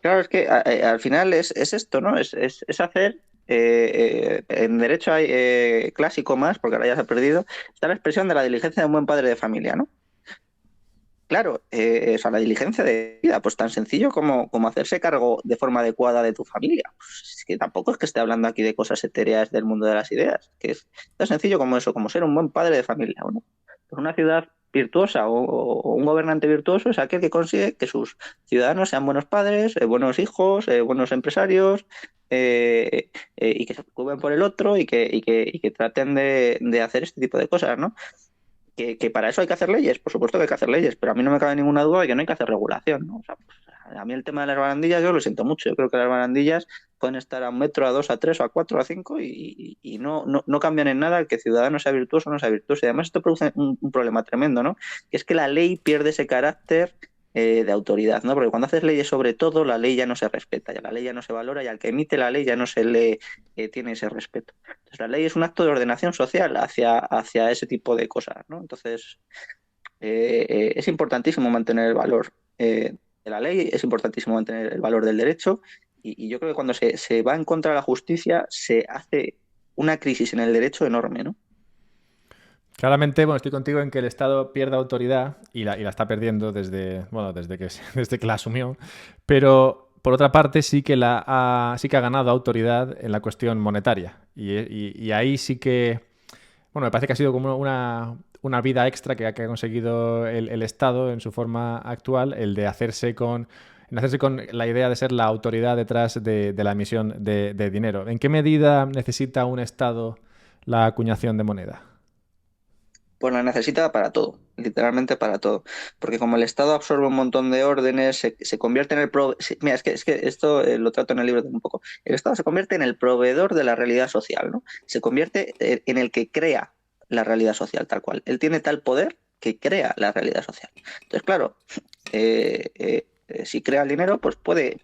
Claro, es que al final es esto, ¿no? Es hacer, en derecho hay clásico más, porque ahora ya se ha perdido, está la expresión de la diligencia de un buen padre de familia, ¿no? Claro, o sea, la diligencia de vida, pues tan sencillo como hacerse cargo de forma adecuada de tu familia. Pues es que tampoco es que esté hablando aquí de cosas etéreas del mundo de las ideas, que es tan sencillo como eso, como ser un buen padre de familia, ¿no? Pues una ciudad virtuosa o un gobernante virtuoso es aquel que consigue que sus ciudadanos sean buenos padres, buenos hijos, buenos empresarios, y que se preocupen por el otro y que traten de hacer este tipo de cosas, ¿no? Que para eso hay que hacer leyes, por supuesto que hay que hacer leyes, pero a mí no me cabe ninguna duda de que no hay que hacer regulación, ¿no? O sea, pues, a mí el tema de las barandillas yo lo siento mucho. Yo creo que las barandillas pueden estar a 1 metro, a 2, a 3, a 4, a 5 y no cambian en nada el que ciudadano sea virtuoso o no sea virtuoso. Y además esto produce un problema tremendo, ¿no? Que es que la ley pierde ese carácter de autoridad, ¿no? Porque cuando haces leyes sobre todo, la ley ya no se respeta, ya la ley ya no se valora y al que emite la ley ya no se le tiene ese respeto. Entonces, la ley es un acto de ordenación social hacia ese tipo de cosas, ¿no? Entonces, es importantísimo mantener el valor de la ley, es importantísimo mantener el valor del derecho y yo creo que cuando se va en contra de la justicia se hace una crisis en el derecho enorme, ¿no? Claramente, bueno, estoy contigo en que el Estado pierde autoridad y la está perdiendo desde que la asumió, pero por otra parte sí que ha ganado autoridad en la cuestión monetaria y ahí sí que, bueno, me parece que ha sido como una vida extra que ha conseguido el Estado en su forma actual, el de en hacerse con la idea de ser la autoridad detrás de la emisión de dinero. ¿En qué medida necesita un Estado la acuñación de moneda? Pues la necesita para todo, literalmente para todo. Porque como el Estado absorbe un montón de órdenes, se convierte en mira, es que esto lo trato en el libro un poco. El Estado se convierte en el proveedor de la realidad social, ¿no? Se convierte en el que crea la realidad social, tal cual. Él tiene tal poder que crea la realidad social. Entonces, claro, si crea el dinero, pues puede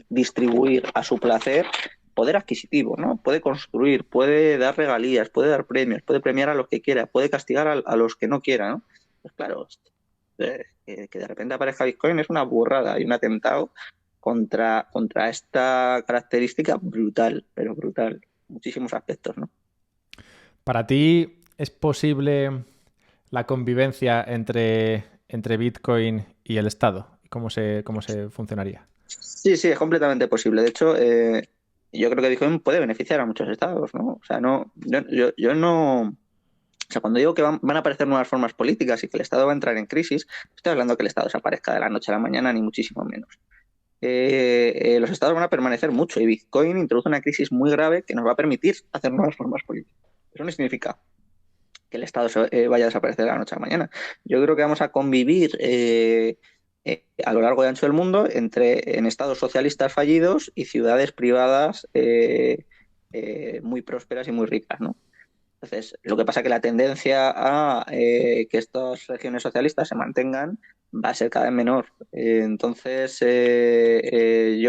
distribuir a su placer poder adquisitivo, ¿no? Puede construir, puede dar regalías, puede dar premios, puede premiar a los que quiera, puede castigar a los que no quiera, ¿no? Pues claro, que de repente aparezca Bitcoin es una burrada y un atentado contra esta característica brutal, pero brutal, en muchísimos aspectos, ¿no? ¿Para ti es posible la convivencia entre Bitcoin y el Estado? ¿Cómo se funcionaría? Sí, sí, es completamente posible. De hecho, yo creo que Bitcoin puede beneficiar a muchos estados, ¿no? O sea, no, yo no. O sea, cuando digo que van a aparecer nuevas formas políticas y que el Estado va a entrar en crisis, no estoy hablando que el Estado desaparezca de la noche a la mañana, ni muchísimo menos. Los estados van a permanecer mucho y Bitcoin introduce una crisis muy grave que nos va a permitir hacer nuevas formas políticas. Eso no significa que el Estado vaya a desaparecer de la noche a la mañana. Yo creo que vamos a convivir a lo largo y ancho del mundo en estados socialistas fallidos y ciudades privadas muy prósperas y muy ricas, ¿no? Entonces, lo que pasa es que la tendencia a que estas regiones socialistas se mantengan va a ser cada vez menor. Yo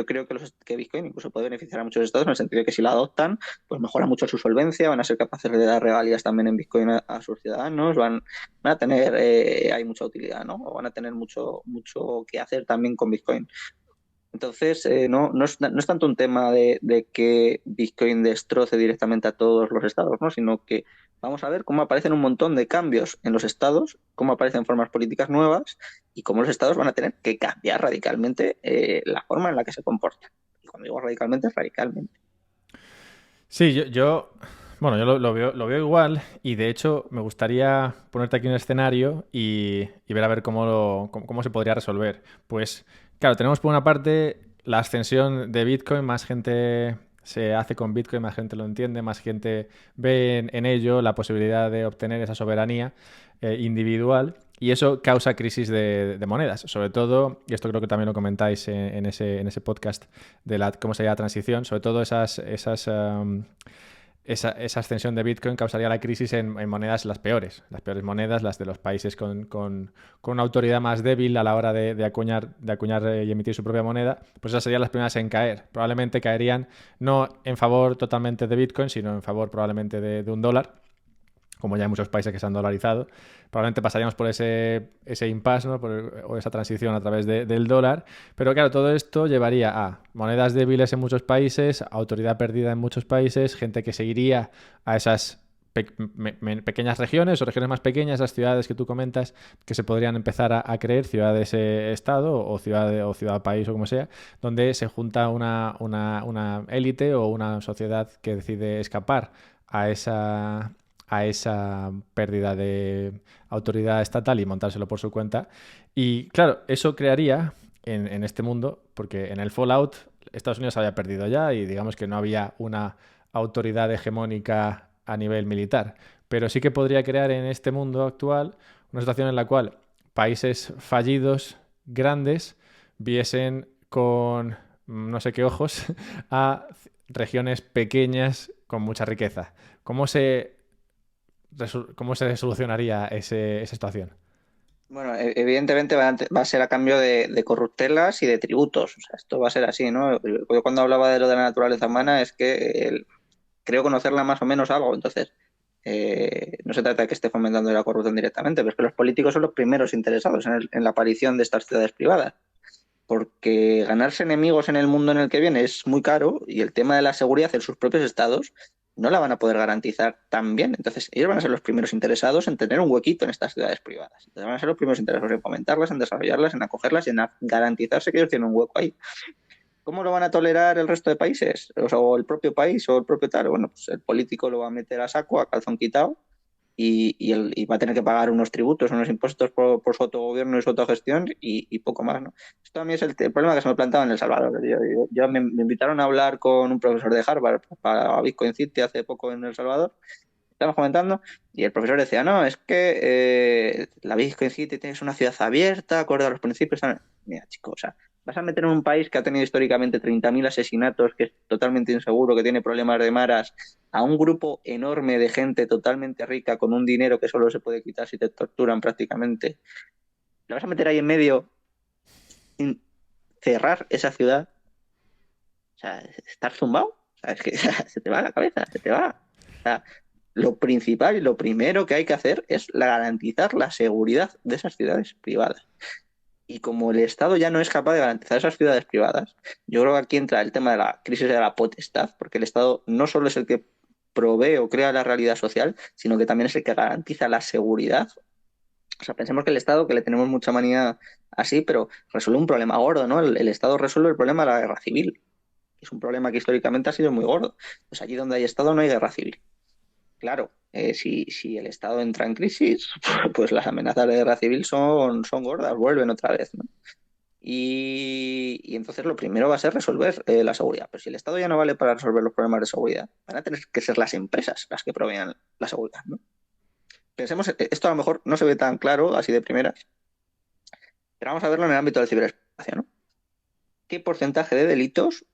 creo que, que Bitcoin incluso puede beneficiar a muchos estados en el sentido de que si la adoptan, pues mejora mucho su solvencia, van a ser capaces de dar regalías también en Bitcoin a sus ciudadanos, van a tener, hay mucha utilidad, ¿no? O van a tener mucho que hacer también con Bitcoin. Entonces, no es tanto un tema de que Bitcoin destroce directamente a todos los estados, ¿no? Sino que vamos a ver cómo aparecen un montón de cambios en los estados, cómo aparecen formas políticas nuevas y cómo los estados van a tener que cambiar radicalmente la forma en la que se comportan. Y cuando digo radicalmente, es radicalmente. Sí, bueno, yo lo veo igual y de hecho me gustaría ponerte aquí un escenario y ver a ver cómo se podría resolver. Pues claro, tenemos por una parte la ascensión de Bitcoin, más gente se hace con Bitcoin, más gente lo entiende, más gente ve en ello la posibilidad de obtener esa soberanía individual y eso causa crisis de monedas. Sobre todo, y esto creo que también lo comentáis en ese podcast de cómo sería la transición, sobre todo esa ascensión de Bitcoin causaría la crisis en monedas las peores monedas, las de los países con una autoridad más débil a la hora de acuñar y emitir su propia moneda, pues esas serían las primeras en caer. Probablemente caerían no en favor totalmente de Bitcoin, sino en favor probablemente de un dólar, como ya hay muchos países que se han dolarizado, probablemente pasaríamos por ese impasse, ¿no? O esa transición a través del dólar. Pero claro, todo esto llevaría a monedas débiles en muchos países, autoridad perdida en muchos países, gente que seguiría a esas pequeñas regiones o regiones más pequeñas, las ciudades que tú comentas, que se podrían empezar a creer ciudades-estado o ciudad-país o como sea, donde se junta una élite o una sociedad que decide escapar a esa pérdida de autoridad estatal y montárselo por su cuenta. Y claro, eso crearía en este mundo, porque en el Fallout Estados Unidos había perdido ya y digamos que no había una autoridad hegemónica a nivel militar, pero sí que podría crear en este mundo actual una situación en la cual países fallidos, grandes, viesen con no sé qué ojos a regiones pequeñas con mucha riqueza. ¿Cómo se solucionaría esa situación? Bueno, evidentemente va a ser a cambio de corruptelas y de tributos. O sea, esto va a ser así, ¿no? Yo cuando hablaba de lo de la naturaleza humana es que creo conocerla más o menos algo. Entonces, no se trata de que esté fomentando la corrupción directamente, pero es que los políticos son los primeros interesados en la aparición de estas ciudades privadas. Porque ganarse enemigos en el mundo en el que viene es muy caro y el tema de la seguridad en sus propios estados no la van a poder garantizar tan bien. Entonces, ellos van a ser los primeros interesados en tener un huequito en estas ciudades privadas. Entonces, van a ser los primeros interesados en fomentarlas, en desarrollarlas, en acogerlas y en garantizarse que ellos tienen un hueco ahí. ¿Cómo lo van a tolerar el resto de países? O sea, o el propio país o el propio tal. Bueno, pues el político lo va a meter a saco, a calzón quitado, y va a tener que pagar unos tributos, unos impuestos por su autogobierno y su autogestión y poco más, ¿no? Esto a mí es el problema que se me planteaba en El Salvador. Me invitaron a hablar con un profesor de Harvard para Bitcoin City hace poco en El Salvador. Estábamos comentando y el profesor decía, no, es que la Bitcoin City es una ciudad abierta, acorde a los principios. Mira, chicos, o sea, vas a meter en un país que ha tenido históricamente 30.000 asesinatos, que es totalmente inseguro, que tiene problemas de maras, a un grupo enorme de gente totalmente rica con un dinero que solo se puede quitar si te torturan prácticamente. ¿Le vas a meter ahí en medio sin cerrar esa ciudad? O sea, estar zumbado. O sea, es que se te va la cabeza, se te va. O sea, lo principal y lo primero que hay que hacer es garantizar la seguridad de esas ciudades privadas. Y como el Estado ya no es capaz de garantizar esas ciudades privadas, yo creo que aquí entra el tema de la crisis de la potestad, porque el Estado no solo es el que provee o crea la realidad social, sino que también es el que garantiza la seguridad. O sea, pensemos que el Estado, que le tenemos mucha manía así, pero resuelve un problema gordo, ¿no? El Estado resuelve el problema de la guerra civil, que es un problema que históricamente ha sido muy gordo. Pues allí donde hay Estado no hay guerra civil. Claro, si el Estado entra en crisis, pues las amenazas de guerra civil son gordas, vuelven otra vez, ¿no? Y entonces lo primero va a ser resolver la seguridad. Pero si el Estado ya no vale para resolver los problemas de seguridad, van a tener que ser las empresas las que provean la seguridad, ¿no? Pensemos, esto a lo mejor no se ve tan claro así de primeras, pero vamos a verlo en el ámbito del ciberespacio, ¿no? ¿Qué porcentaje de delitos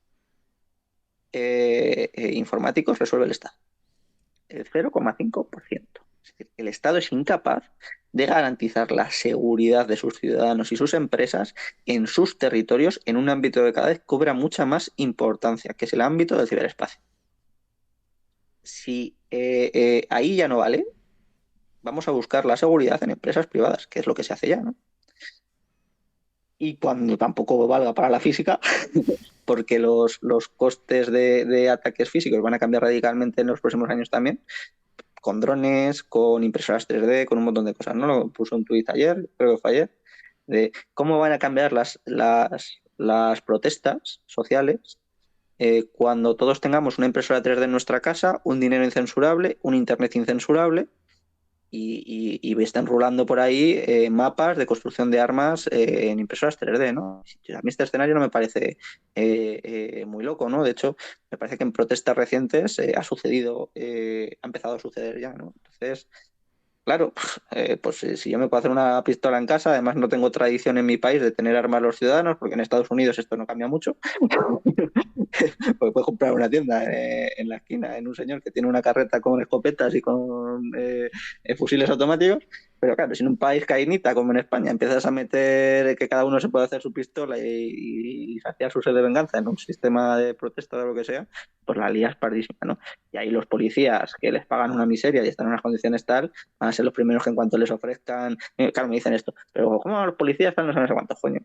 informáticos resuelve el Estado? el 0,5%. Es decir, el Estado es incapaz de garantizar la seguridad de sus ciudadanos y sus empresas en sus territorios en un ámbito que cada vez cobra mucha más importancia, que es el ámbito del ciberespacio. Si ahí ya no vale, vamos a buscar la seguridad en empresas privadas, que es lo que se hace ya, ¿no? Y cuando tampoco valga para la física, porque los costes de ataques físicos van a cambiar radicalmente en los próximos años también, con drones, con impresoras 3D, con un montón de cosas, ¿no? Lo puso un tuit ayer, creo que fue ayer, de cómo van a cambiar las protestas sociales cuando todos tengamos una impresora 3D en nuestra casa, un dinero incensurable, un internet incensurable y están rulando por ahí mapas de construcción de armas en impresoras 3D, ¿no? A mí este escenario no me parece muy loco, ¿no? De hecho, me parece que en protestas recientes ha sucedido, ha empezado a suceder ya, ¿no? Entonces, claro, pues si yo me puedo hacer una pistola en casa, además no tengo tradición en mi país de tener armas los ciudadanos, porque en Estados Unidos esto no cambia mucho, pues puedes comprar una tienda en la esquina, en un señor que tiene una carreta con escopetas y con fusiles automáticos. Pero claro, si en un país cainita como en España empiezas a meter que cada uno se puede hacer su pistola y saciar su sed de venganza en un sistema de protesta o lo que sea, pues la lías pardísima, ¿no? Y ahí los policías que les pagan una miseria y están en unas condiciones tal, van a ser los primeros que en cuanto les ofrezcan, claro, me dicen esto, pero ¿cómo los policías están no sé cuántos, coño?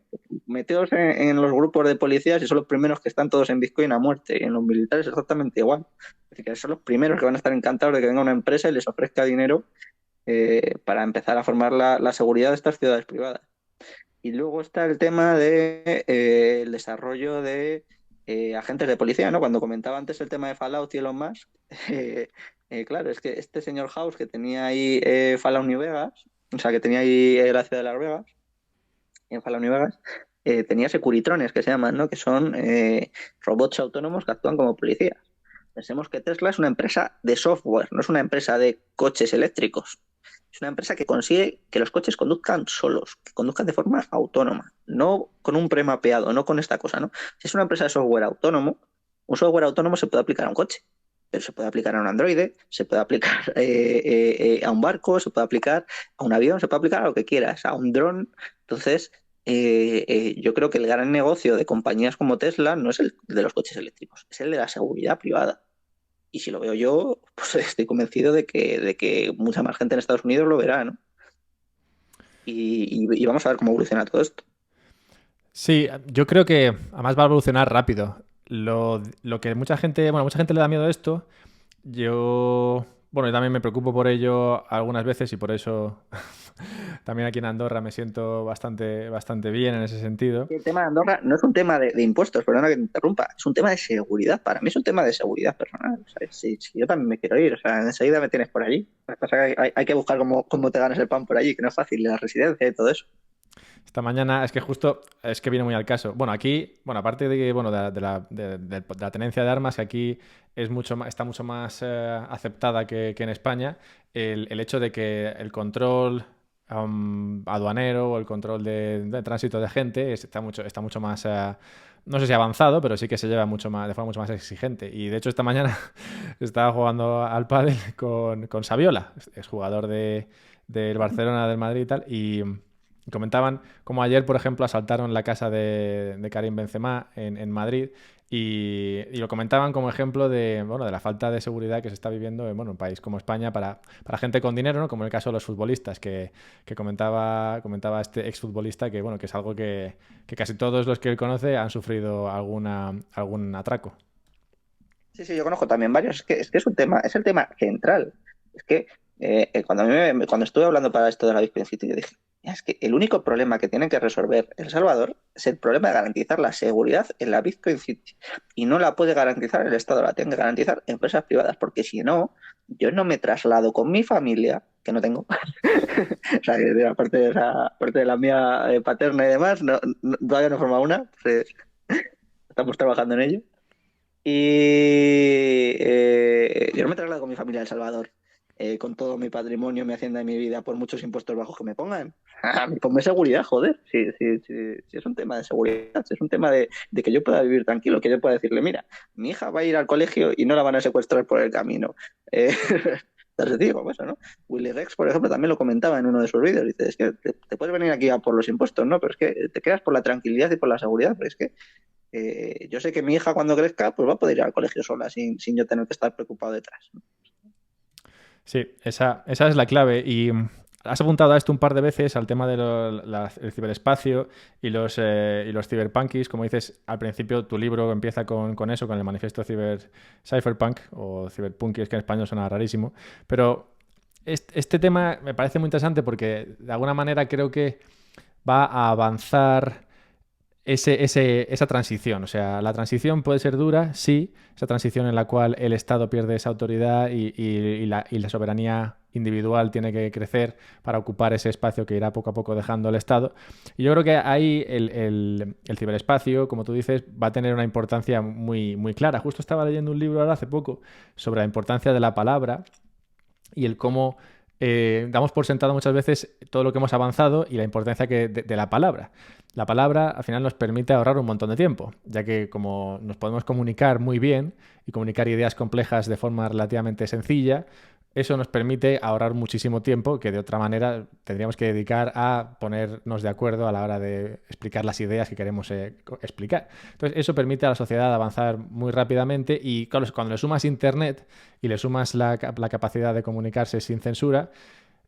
Meteos en los grupos de policías y son los primeros que están todos en Bitcoin a muerte. Y en los militares exactamente igual. Es decir, que son los primeros que van a estar encantados de que venga una empresa y les ofrezca dinero para empezar a formar la seguridad de estas ciudades privadas. Y luego está el tema de el desarrollo de agentes de policía, ¿no? Cuando comentaba antes el tema de Fallout y Elon Musk, claro, es que este señor House que tenía ahí Fallout New Vegas, o sea, que tenía ahí la ciudad de Las Vegas, en Fallout New Vegas, tenía securitrones que se llaman, ¿no? Que son robots autónomos que actúan como policías. Pensemos que Tesla es una empresa de software, no es una empresa de coches eléctricos. Es una empresa que consigue que los coches conduzcan solos, que conduzcan de forma autónoma, no con un premapeado, no con esta cosa, ¿no? Si es una empresa de software autónomo, un software autónomo se puede aplicar a un coche, pero se puede aplicar a un androide, se puede aplicar a un barco, se puede aplicar a un avión, se puede aplicar a lo que quieras, a un dron. Entonces, yo creo que el gran negocio de compañías como Tesla no es el de los coches eléctricos, es el de la seguridad privada. Y si lo veo yo, pues estoy convencido de que mucha más gente en Estados Unidos lo verá, ¿no? Y vamos a ver cómo evoluciona todo esto. Sí, yo creo que además va a evolucionar rápido. Lo que mucha gente le da miedo a esto, yo también me preocupo por ello algunas veces y por eso también aquí en Andorra me siento bastante bien en ese sentido. El tema de Andorra no es un tema de impuestos, perdona que te interrumpa, es un tema de seguridad. Para mí es un tema de seguridad personal. O sea, si yo también me quiero ir, o sea, enseguida me tienes por allí. Lo que pasa es que hay que buscar cómo te ganas el pan por allí, que no es fácil, la residencia y todo eso. Esta mañana es que justo, es que viene muy al caso. Bueno, aquí, aparte de que, de la tenencia de armas, que aquí está mucho más aceptada que en España, el hecho de que el control aduanero o el control de tránsito de gente está mucho más, no sé si avanzado, pero sí que se lleva mucho más, de forma mucho más exigente. Y de hecho esta mañana estaba jugando al pádel con Saviola, es jugador del Barcelona, del Madrid y tal, y comentaban como ayer, por ejemplo, asaltaron la casa de Karim Benzema en Madrid y lo comentaban como ejemplo de la falta de seguridad que se está viviendo en un país como España para gente con dinero, ¿no? Como en el caso de los futbolistas, que comentaba este exfutbolista que es algo que casi todos los que él conoce han sufrido algún atraco. Sí, sí, yo conozco también varios. Es que es un tema, es el tema central. Es que cuando estuve hablando para esto de la Bitcoin City, yo dije, es que el único problema que tienen que resolver El Salvador es el problema de garantizar la seguridad en la Bitcoin City. Y no la puede garantizar el Estado, la tienen que garantizar empresas privadas, porque si no, yo no me traslado con mi familia, que no tengo, o sea, que aparte de la mía paterna y demás, todavía no forma una, pues, estamos trabajando en ello. Y yo no me traslado con mi familia a El Salvador. con todo mi patrimonio, mi hacienda y mi vida, por muchos impuestos bajos que me pongan. A mí ponme seguridad, joder. Si es un tema de seguridad, si es un tema de que yo pueda vivir tranquilo, que yo pueda decirle, mira, mi hija va a ir al colegio y no la van a secuestrar por el camino. Eh, Entonces digo, eso, ¿no? Willy Rex, por ejemplo, también lo comentaba en uno de sus vídeos. Dice, es que te puedes venir aquí a por los impuestos, ¿no? Pero es que te quedas por la tranquilidad y por la seguridad. Pero es que yo sé que mi hija cuando crezca pues va a poder ir al colegio sola sin yo tener que estar preocupado detrás, ¿no? Sí, esa es la clave. Y has apuntado a esto un par de veces, al tema del ciberespacio y los cyberpunkies. Como dices, al principio tu libro empieza con eso, con el manifiesto cyberpunk o cyberpunk, es que en español suena rarísimo. Pero este tema me parece muy interesante porque de alguna manera creo que va a avanzar esa transición. O sea, la transición puede ser dura, sí, esa transición en la cual el Estado pierde esa autoridad y la soberanía individual tiene que crecer para ocupar ese espacio que irá poco a poco dejando el Estado. Y yo creo que ahí el ciberespacio, como tú dices, va a tener una importancia muy, muy clara. Justo estaba leyendo un libro ahora hace poco sobre la importancia de la palabra y el cómo damos por sentado muchas veces todo lo que hemos avanzado y la importancia de la palabra. La palabra al final nos permite ahorrar un montón de tiempo, ya que como nos podemos comunicar muy bien y comunicar ideas complejas de forma relativamente sencilla, eso nos permite ahorrar muchísimo tiempo que de otra manera tendríamos que dedicar a ponernos de acuerdo a la hora de explicar las ideas que queremos explicar. Entonces, eso permite a la sociedad avanzar muy rápidamente y claro, cuando le sumas Internet y le sumas la capacidad de comunicarse sin censura,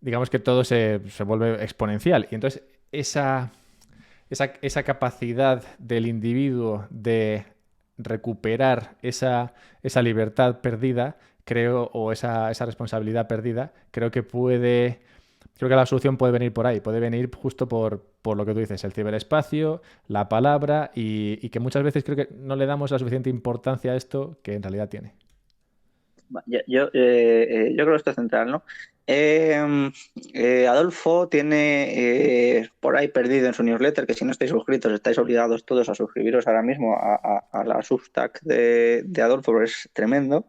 digamos que todo se vuelve exponencial. Y entonces, esa capacidad del individuo de recuperar esa libertad perdida, creo, o esa responsabilidad perdida, creo que la solución puede venir por ahí, puede venir justo por lo que tú dices, el ciberespacio, la palabra y que muchas veces creo que no le damos la suficiente importancia a esto que en realidad tiene. Yo creo que esto es central, ¿no? Adolfo tiene por ahí perdido en su newsletter, que si no estáis suscritos, estáis obligados todos a suscribiros ahora mismo a la Substack de Adolfo, porque es tremendo.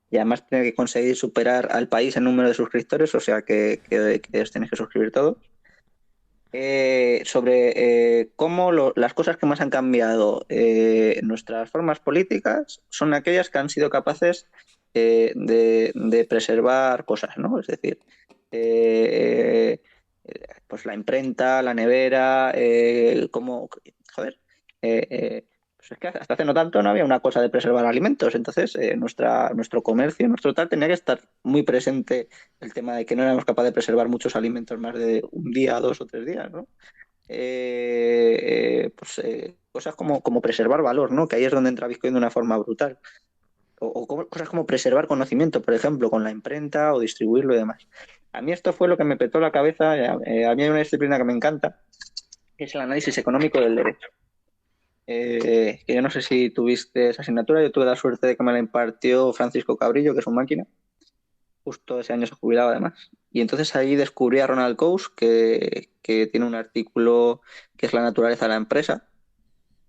Y además tiene que conseguir superar al país en número de suscriptores, o sea que os tenéis que suscribir todos. Sobre cómo las cosas que más han cambiado nuestras formas políticas son aquellas que han sido capaces de preservar cosas, ¿no? Es decir, pues la imprenta, la nevera, cómo, joder, eh, eh, pues es que hasta hace no tanto no había una cosa de preservar alimentos, entonces nuestro comercio, nuestro tal, tenía que estar muy presente el tema de que no éramos capaces de preservar muchos alimentos más de un día, 2 o 3 días, ¿no? Cosas como preservar valor, ¿no? Que ahí es donde entra Bitcoin de una forma brutal. Cosas como preservar conocimiento, por ejemplo, con la imprenta o distribuirlo y demás. A mí esto fue lo que me petó la cabeza. A mí hay una disciplina que me encanta, que es el análisis económico del derecho. Que yo no sé si tuviste esa asignatura, yo tuve la suerte de que me la impartió Francisco Cabrillo, que es un máquina. Justo ese año se jubilaba además. Y entonces ahí descubrí a Ronald Coase, que tiene un artículo que es La naturaleza de la empresa,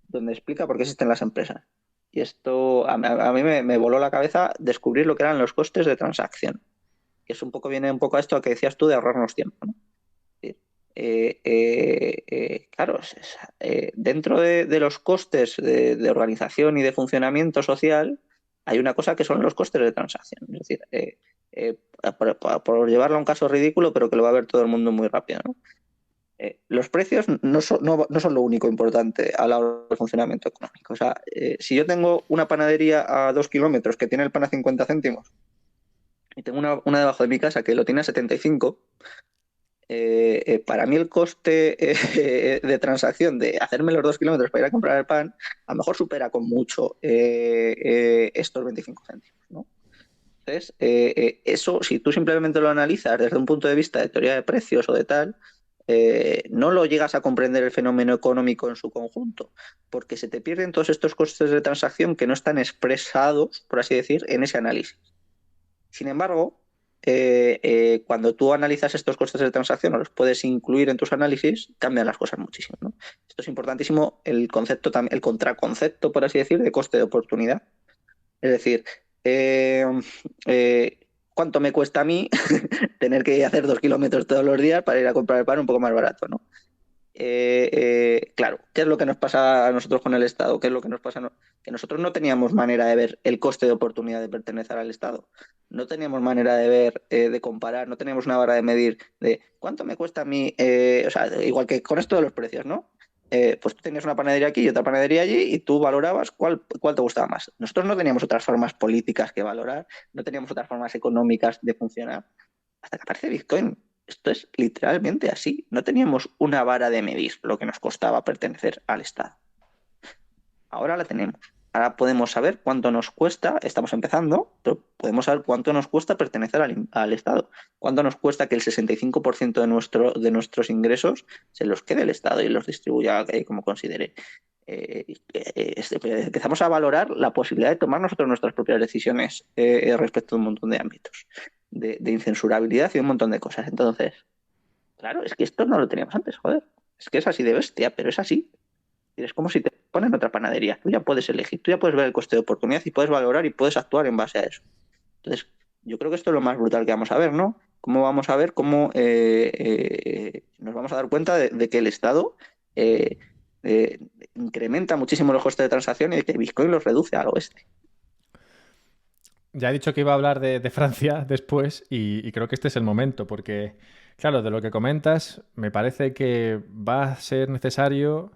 donde explica por qué existen las empresas. Y esto a mí me voló la cabeza descubrir lo que eran los costes de transacción. Que es un poco, viene un poco a esto que decías tú de ahorrarnos tiempo, ¿no? Es decir, claro, dentro de los costes de organización y de funcionamiento social, hay una cosa que son los costes de transacción. Es decir, por llevarlo a un caso ridículo, pero que lo va a ver todo el mundo muy rápido, ¿no? Los precios no son lo único importante a la hora del funcionamiento económico. O sea, si yo tengo una panadería a 2 kilómetros que tiene el pan a 50 céntimos y tengo una debajo de mi casa que lo tiene a 75, para mí el coste de transacción de hacerme los 2 kilómetros para ir a comprar el pan a lo mejor supera con mucho estos 25 céntimos, ¿no? Entonces, eso, si tú simplemente lo analizas desde un punto de vista de teoría de precios o de tal, no lo llegas a comprender el fenómeno económico en su conjunto, porque se te pierden todos estos costes de transacción que no están expresados, por así decir, en ese análisis. Sin embargo, cuando tú analizas estos costes de transacción o los puedes incluir en tus análisis, cambian las cosas muchísimo, ¿no? Esto es importantísimo, el concepto, el contraconcepto, por así decir, de coste de oportunidad. Es decir, eh, eh, ¿cuánto me cuesta a mí tener que hacer 2 kilómetros todos los días para ir a comprar el pan un poco más barato, ¿no? Claro, ¿qué es lo que nos pasa a nosotros con el Estado? ¿Qué es lo que nos pasa? Que nosotros no teníamos manera de ver el coste de oportunidad de pertenecer al Estado. No teníamos manera de ver, de comparar, no teníamos una vara de medir de cuánto me cuesta a mí, o sea, igual que con esto de los precios, ¿no? Pues tú tenías una panadería aquí y otra panadería allí y tú valorabas cuál te gustaba más. Nosotros no teníamos otras formas políticas que valorar, no teníamos otras formas económicas de funcionar hasta que aparece Bitcoin. Esto es literalmente así. No teníamos una vara de medir lo que nos costaba pertenecer al Estado. Ahora la tenemos. Ahora podemos saber cuánto nos cuesta, estamos empezando, pero podemos saber cuánto nos cuesta pertenecer al Estado. Cuánto nos cuesta que el 65% de nuestros ingresos se los quede el Estado y los distribuya como considere. Empezamos a valorar la posibilidad de tomar nosotros nuestras propias decisiones respecto a un montón de ámbitos, de incensurabilidad y un montón de cosas. Entonces, claro, es que esto no lo teníamos antes, joder. Es que es así de bestia, pero es así. Es como si te ponen otra panadería. Tú ya puedes elegir, tú ya puedes ver el coste de oportunidad y puedes valorar y puedes actuar en base a eso. Entonces, yo creo que esto es lo más brutal que vamos a ver, ¿no? Cómo vamos a ver cómo nos vamos a dar cuenta de que el Estado eh, eh, incrementa muchísimo los costes de transacción y de que Bitcoin los reduce al oeste. Ya he dicho que iba a hablar de Francia después y creo que este es el momento porque, claro, de lo que comentas, me parece que va a ser necesario,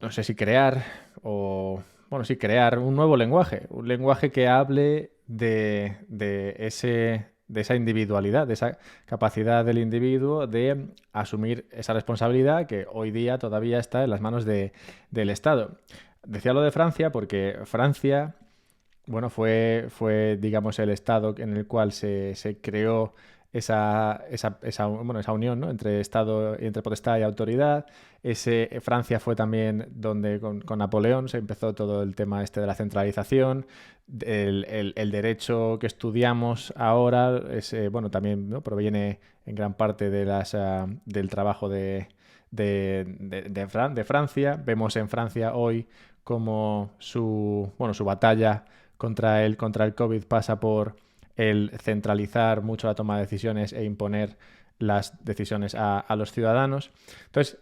no sé si crear o, bueno, sí, crear un lenguaje que hable de esa individualidad, de esa capacidad del individuo de asumir esa responsabilidad que hoy día todavía está en las manos del Estado. Decía lo de Francia porque Francia, bueno, fue, digamos, el estado en el cual se creó bueno, esa unión, ¿no? Entre Estado, entre potestad y autoridad. Francia fue también donde con Napoleón se empezó todo el tema este de la centralización. El derecho que estudiamos ahora bueno, también, ¿no? Proviene en gran parte del trabajo de Francia. Vemos en Francia hoy como bueno, su batalla contra el COVID pasa por el centralizar mucho la toma de decisiones e imponer las decisiones a los ciudadanos. Entonces,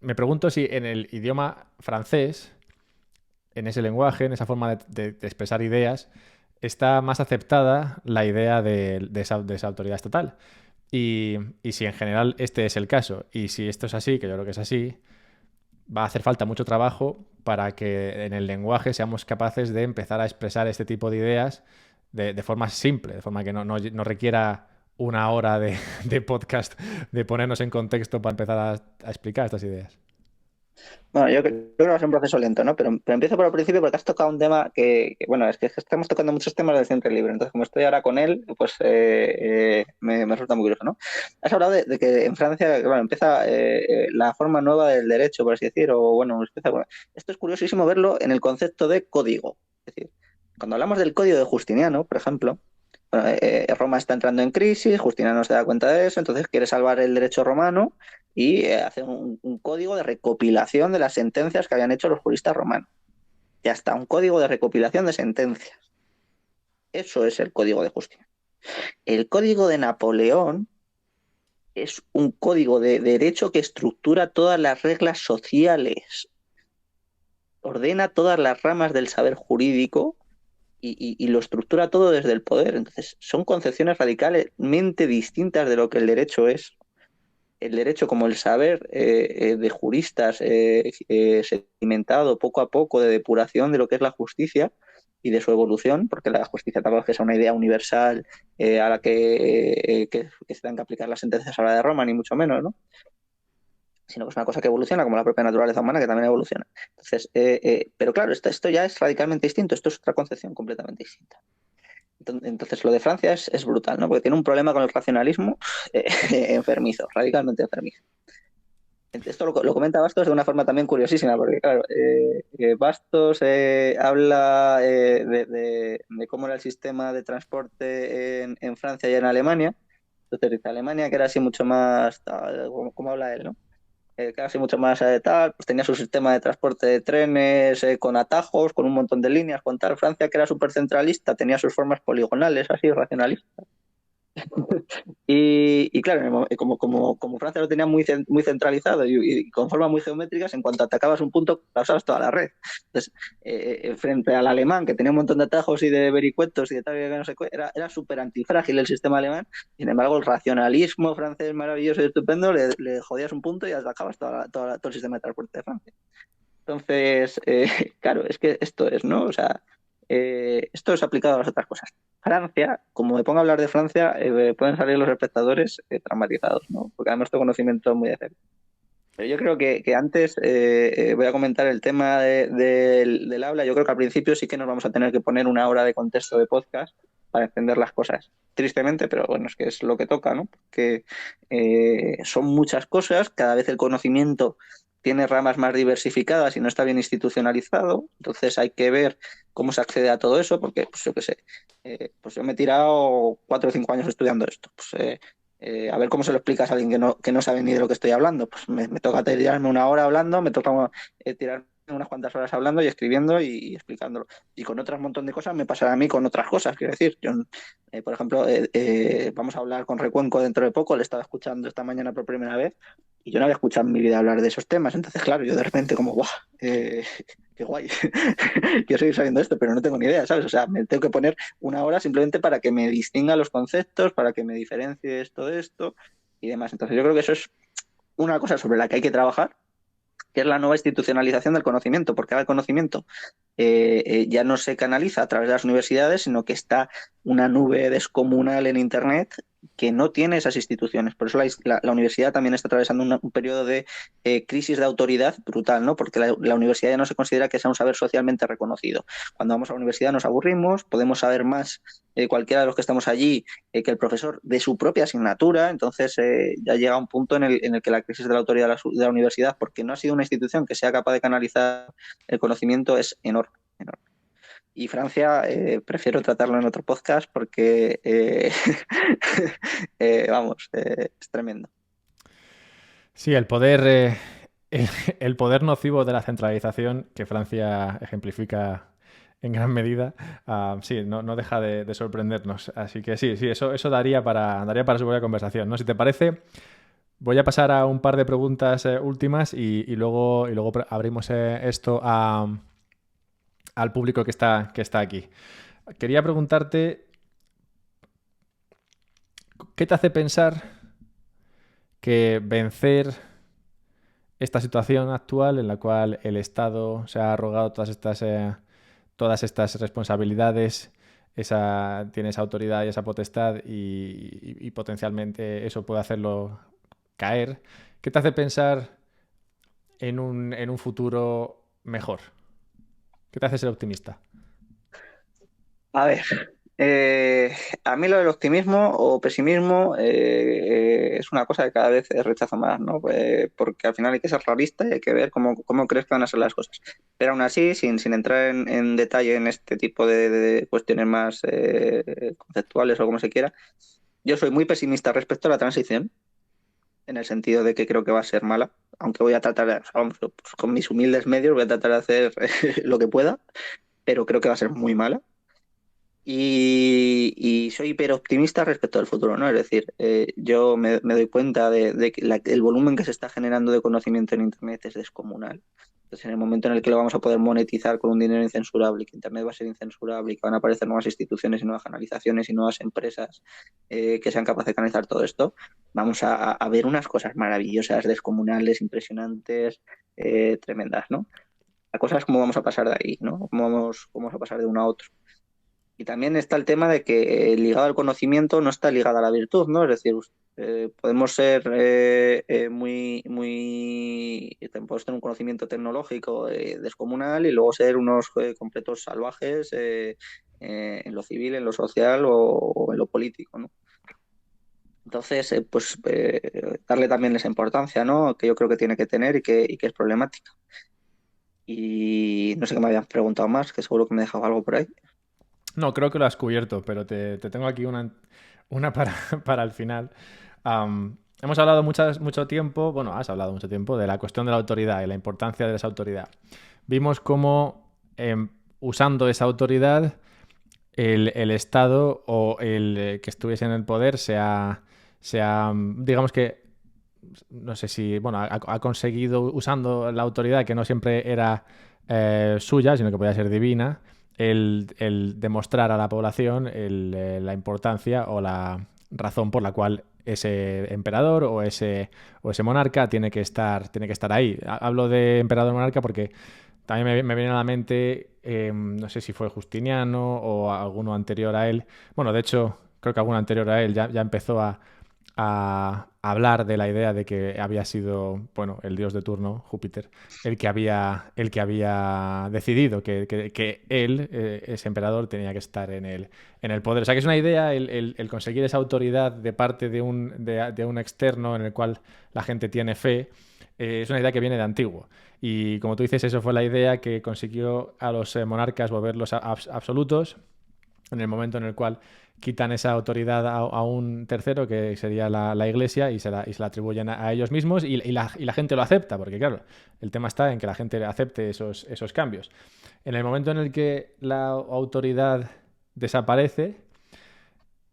me pregunto si en el idioma francés, en ese lenguaje, en esa forma de expresar ideas, está más aceptada la idea de esa autoridad estatal. Y si en general este es el caso, y si esto es así, que yo creo que es así, va a hacer falta mucho trabajo para que en el lenguaje seamos capaces de empezar a expresar este tipo de ideas de forma simple, de forma que no requiera una hora de podcast de ponernos en contexto para empezar a explicar estas ideas. Bueno, yo creo que va a ser un proceso lento, ¿no? Pero empiezo por el principio porque has tocado un tema bueno, es que estamos tocando muchos temas del centro libre. Entonces, como estoy ahora con él, pues me resulta muy curioso, ¿no? Has hablado de que en Francia, bueno, empieza la forma nueva del derecho, por así decir, o bueno, bueno, esto es curiosísimo verlo en el concepto de código. Es decir, cuando hablamos del código de Justiniano, por ejemplo, bueno, Roma está entrando en crisis, Justiniano se da cuenta de eso, entonces quiere salvar el derecho romano y hace un código de recopilación de las sentencias que habían hecho los juristas romanos. Ya está, un código de recopilación de sentencias. Eso es el código de Justiniano. El código de Napoleón es un código de derecho que estructura todas las reglas sociales, ordena todas las ramas del saber jurídico y lo estructura todo desde el poder. Entonces, son concepciones radicalmente distintas de lo que el derecho es. El derecho como el saber de juristas sedimentado poco a poco de depuración de lo que es la justicia y de su evolución, porque la justicia tampoco es que sea una idea universal a la que se tengan que aplicar las sentencias ahora de Roma, ni mucho menos, ¿no? Sino que es una cosa que evoluciona, como la propia naturaleza humana, que también evoluciona. Entonces, pero claro, esto ya es radicalmente distinto, esto es otra concepción completamente distinta. Entonces, lo de Francia es brutal, ¿no? Porque tiene un problema con el racionalismo enfermizo, radicalmente enfermizo. Esto lo comenta Bastos de una forma también curiosísima, porque claro, Bastos habla de cómo era el sistema de transporte en Francia y en Alemania. Entonces dice Alemania que era así mucho más, ¿cómo habla él, no? casi mucho más tal, pues tenía su sistema de transporte de trenes con atajos, con un montón de líneas, con tal. Francia, que era súper centralista, tenía sus formas poligonales, así, racionalistas. Y claro, como Francia lo tenía muy centralizado y con formas muy geométricas, en cuanto atacabas un punto, causabas toda la red. Entonces, frente al alemán, que tenía un montón de atajos y de vericuetos y de tal, que no sé qué, era súper antifrágil el sistema alemán. Sin embargo, el racionalismo francés maravilloso y estupendo, le jodías un punto y atacabas todo el sistema de transporte de Francia. Entonces, claro, es que esto es, ¿no? O sea, esto es aplicado a las otras cosas. Francia, como me pongo a hablar de Francia, pueden salir los espectadores traumatizados, ¿no? Porque además tengo conocimiento muy de cerca. Pero yo creo que antes voy a comentar el tema del habla. Yo creo que al principio sí que nos vamos a tener que poner una hora de contexto de podcast para entender las cosas. Tristemente, pero bueno, es que es lo que toca, ¿no? Porque son muchas cosas, cada vez el conocimiento tiene ramas más diversificadas y no está bien institucionalizado. Entonces hay que ver cómo se accede a todo eso, porque, pues yo qué sé, pues yo me he tirado 4 o 5 años estudiando esto. Pues a ver cómo se lo explicas a alguien que no sabe ni de lo que estoy hablando. Pues me toca tirarme una hora hablando, me toca tirarme unas cuantas horas hablando y escribiendo y explicándolo. Y con otras montón de cosas me pasará a mí con otras cosas. Quiero decir, yo, por ejemplo, vamos a hablar con Recuenco dentro de poco, le estaba escuchando esta mañana por primera vez y yo no había escuchado en mi vida hablar de esos temas. Entonces, claro, yo de repente como, ¡guau! ¡Qué guay! Quiero seguir sabiendo esto, pero no tengo ni idea, ¿sabes? O sea, me tengo que poner una hora simplemente para que me distinga los conceptos, para que me diferencie esto de esto y demás. Entonces yo creo que eso es una cosa sobre la que hay que trabajar, que es la nueva institucionalización del conocimiento, porque ahora el conocimiento ya no se canaliza a través de las universidades, sino que está una nube descomunal en Internet que no tiene esas instituciones. Por eso la universidad también está atravesando un periodo de crisis de autoridad brutal, ¿no? Porque la universidad ya no se considera que sea un saber socialmente reconocido. Cuando vamos a la universidad nos aburrimos, podemos saber más cualquiera de los que estamos allí que el profesor de su propia asignatura. Entonces ya llega un punto en el que la crisis de la autoridad de la universidad, porque no ha sido una institución que sea capaz de canalizar el conocimiento, es enorme. Enorme. Y Francia, prefiero tratarlo en otro podcast porque, vamos, es tremendo. Sí, el, el poder nocivo de la centralización que Francia ejemplifica en gran medida, sí, no deja de sorprendernos. Así que sí, eso daría para su propia conversación, ¿no? Si te parece, voy a pasar a un par de preguntas últimas y luego abrimos esto al público que está aquí. Quería preguntarte, ¿qué te hace pensar que vencer esta situación actual en la cual el Estado se ha arrogado todas estas responsabilidades, tiene esa autoridad y esa potestad y potencialmente eso puede hacerlo caer? ¿Qué te hace pensar en un futuro mejor? ¿Qué te hace ser optimista? A ver, eh, a mí lo del optimismo o pesimismo es una cosa que cada vez rechazo más, ¿no? Porque al final hay que ser realista y hay que ver cómo crees que van a ser las cosas. Pero aún así, sin entrar en detalle en este tipo de cuestiones más conceptuales o como se quiera, yo soy muy pesimista respecto a la transición, en el sentido de que creo que va a ser mala, aunque voy a tratar, vamos, pues, con mis humildes medios voy a tratar de hacer lo que pueda, pero creo que va a ser muy mala. Y soy hiperoptimista respecto al futuro, ¿no? Es decir, yo me doy cuenta de que el volumen que se está generando de conocimiento en Internet es descomunal. Entonces, en el momento en el que lo vamos a poder monetizar con un dinero incensurable, que Internet va a ser incensurable y que van a aparecer nuevas instituciones y nuevas canalizaciones y nuevas empresas que sean capaces de canalizar todo esto, vamos a ver unas cosas maravillosas, descomunales, impresionantes, tremendas, ¿no? La cosa es cómo vamos a pasar de ahí, ¿no? Cómo vamos a pasar de uno a otro. Y también está el tema de que ligado al conocimiento no está ligado a la virtud, ¿no? Es decir, podemos ser podemos tener un conocimiento tecnológico descomunal y luego ser unos completos salvajes en lo civil, en lo social o en lo político, ¿no? Entonces, pues darle también esa importancia, ¿no? Que yo creo que tiene que tener y que es problemática. Y no sé qué me habían preguntado más, que seguro que me he dejado algo por ahí. No, creo que lo has cubierto, pero te tengo aquí una para el final. hemos hablado mucho tiempo, bueno, has hablado mucho tiempo de la cuestión de la autoridad y la importancia de esa autoridad. Vimos cómo usando esa autoridad el Estado o el que estuviese en el poder digamos que, no sé si, bueno, ha conseguido usando la autoridad que no siempre era suya, sino que podía ser divina, el demostrar a la población la importancia o la razón por la cual ese emperador o ese monarca tiene que estar ahí. Hablo de emperador monarca porque también me viene a la mente, no sé si fue Justiniano o alguno anterior a él. Bueno, de hecho, creo que alguno anterior a él ya empezó a hablar de la idea de que había sido, bueno, el dios de turno, Júpiter, el que había decidido que él, ese emperador, tenía que estar en el poder. O sea, que es una idea el conseguir esa autoridad de parte de un externo en el cual la gente tiene fe. Es una idea que viene de antiguo. Y como tú dices, eso fue la idea que consiguió a los monarcas volverlos absolutos en el momento en el cual quitan esa autoridad a un tercero, que sería la iglesia, y se la atribuyen a ellos mismos y la gente lo acepta, porque claro, el tema está en que la gente acepte esos cambios. En el momento en el que la autoridad desaparece,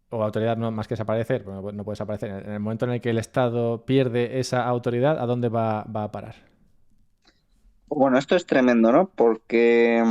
o autoridad no más que desaparecer, bueno, no puede desaparecer, en el momento en el que el Estado pierde esa autoridad, ¿a dónde va a parar? Bueno, esto es tremendo, ¿no? Porque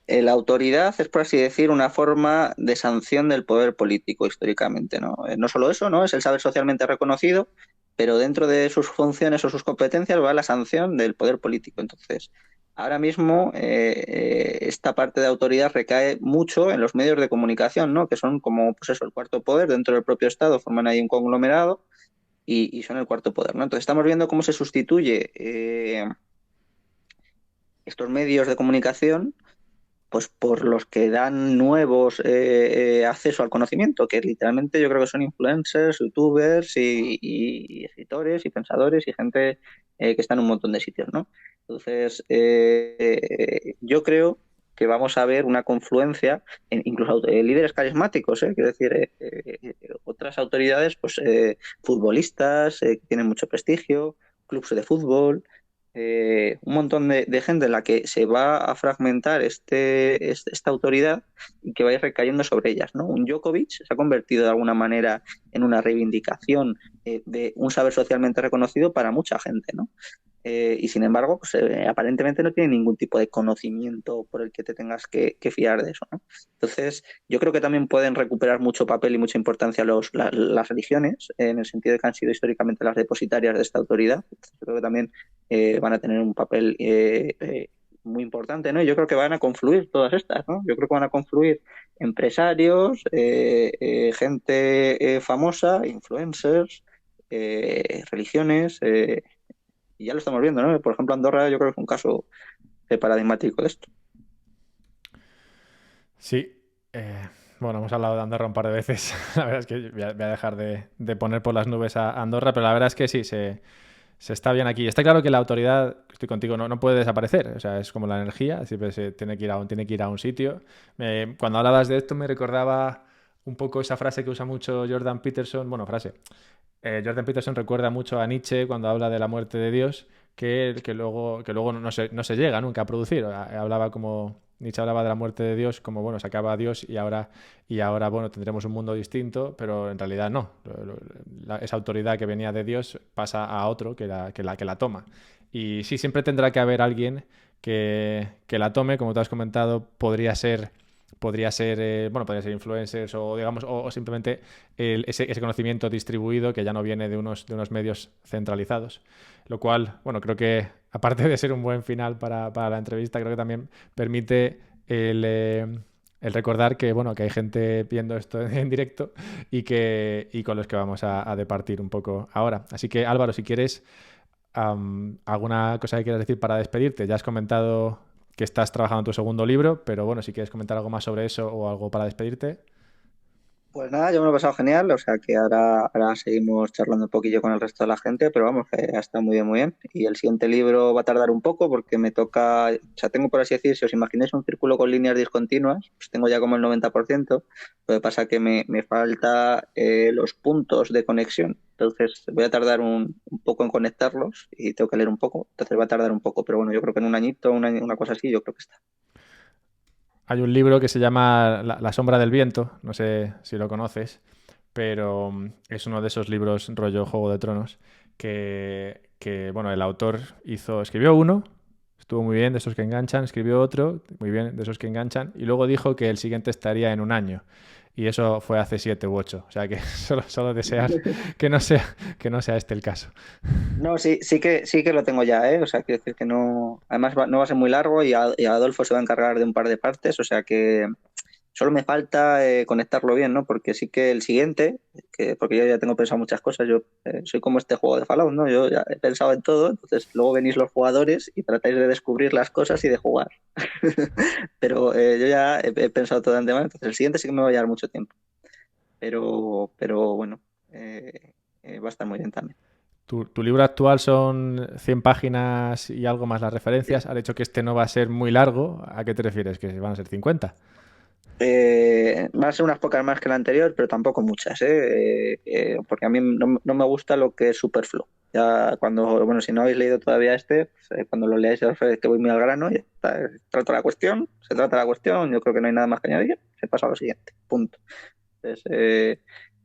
la autoridad es, por así decir, una forma de sanción del poder político históricamente, ¿no? No solo eso, ¿no? Es el saber socialmente reconocido, pero dentro de sus funciones o sus competencias va la sanción del poder político. Entonces, ahora mismo esta parte de autoridad recae mucho en los medios de comunicación, ¿no? Que son como, pues eso, el cuarto poder dentro del propio Estado, forman ahí un conglomerado y son el cuarto poder, ¿no? Entonces, estamos viendo cómo se sustituye estos medios de comunicación pues por los que dan nuevos acceso al conocimiento, que literalmente yo creo que son influencers, youtubers y escritores y pensadores y gente que está en un montón de sitios, ¿no? Entonces, yo creo que vamos a ver una confluencia, incluso líderes carismáticos, quiero decir, otras autoridades, pues futbolistas que tienen mucho prestigio, clubes de fútbol, un montón de gente en la que se va a fragmentar esta autoridad y que va a ir recayendo sobre ellas, ¿no? Un Djokovic se ha convertido de alguna manera en una reivindicación de un saber socialmente reconocido para mucha gente, ¿no? Y sin embargo, pues, aparentemente no tiene ningún tipo de conocimiento por el que te tengas que fiar de eso, ¿no? Entonces, yo creo que también pueden recuperar mucho papel y mucha importancia las religiones, en el sentido de que han sido históricamente las depositarias de esta autoridad. Yo creo que también van a tener un papel muy importante, ¿no? Yo creo que van a confluir todas estas, ¿no? Yo creo que van a confluir empresarios, gente famosa, influencers, religiones, y ya lo estamos viendo, ¿no? Por ejemplo, Andorra yo creo que es un caso paradigmático de esto. Sí, bueno, hemos hablado de Andorra un par de veces. La verdad es que voy a dejar de poner por las nubes a Andorra, pero la verdad es que sí, se está bien aquí. Está claro que la autoridad, estoy contigo, no puede desaparecer. O sea, es como la energía, siempre se tiene que ir a un sitio. Cuando hablabas de esto me recordaba un poco esa frase que usa mucho Jordan Peterson. Bueno, frase. Jordan Peterson recuerda mucho a Nietzsche cuando habla de la muerte de Dios, que luego no se llega nunca a producir. Hablaba como Nietzsche hablaba de la muerte de Dios como, bueno, se acaba Dios y ahora bueno, tendremos un mundo distinto, pero en realidad no. Esa autoridad que venía de Dios pasa a otro que la toma. Y sí, siempre tendrá que haber alguien que la tome, como tú has comentado, bueno, podría ser influencers o digamos, o simplemente ese conocimiento distribuido que ya no viene de unos medios centralizados. Lo cual, bueno, creo que aparte de ser un buen final para la entrevista, creo que también permite el recordar que, bueno, que hay gente viendo esto en directo y con los que vamos a departir un poco ahora. Así que, Álvaro, si quieres, ¿alguna cosa que quieras decir para despedirte? Ya has comentado que estás trabajando en tu segundo libro, pero bueno, si quieres comentar algo más sobre eso o algo para despedirte. Pues nada, yo me lo he pasado genial, o sea que ahora seguimos charlando un poquillo con el resto de la gente, pero vamos, que ha estado muy bien, muy bien. Y el siguiente libro va a tardar un poco porque me toca, o sea, tengo por así decir, si os imagináis un círculo con líneas discontinuas, pues tengo ya como el 90%, lo que pasa que me falta los puntos de conexión, entonces voy a tardar un poco en conectarlos y tengo que leer un poco, entonces va a tardar un poco, pero bueno, yo creo que en un añito, una cosa así, yo creo que está. Hay un libro que se llama La sombra del viento, no sé si lo conoces, pero es uno de esos libros rollo Juego de Tronos bueno, el autor escribió uno, estuvo muy bien, de esos que enganchan, escribió otro, muy bien, de esos que enganchan, y luego dijo que el siguiente estaría en un año. Y eso fue hace 7 u 8. O sea que solo desear que no sea este el caso. No, sí que lo tengo ya, ¿eh? O sea, quiero decir que no, además no va a ser muy largo y Adolfo se va a encargar de un par de partes, o sea que solo me falta conectarlo bien, ¿no? Porque sí que el siguiente, porque yo ya tengo pensado muchas cosas, yo soy como este juego de Fallout, ¿no? Yo ya he pensado en todo, entonces luego venís los jugadores y tratáis de descubrir las cosas y de jugar. Pero yo ya he pensado todo de antemano, entonces el siguiente sí que me va a llevar mucho tiempo, pero bueno, va a estar muy bien también. Tu libro actual son 100 páginas y algo más las referencias. Ha dicho que este no va a ser muy largo. ¿A qué te refieres? ¿Que van a ser 50? Van a ser unas pocas más que la anterior, pero tampoco muchas, ¿eh? Porque a mí no me gusta lo que es superfluo. Ya cuando, bueno, si no habéis leído todavía este, pues, cuando lo leáis ya os veréis que voy muy al grano y ya está. Se trata la cuestión, yo creo que no hay nada más que añadir, se pasa a lo siguiente, punto. Entonces,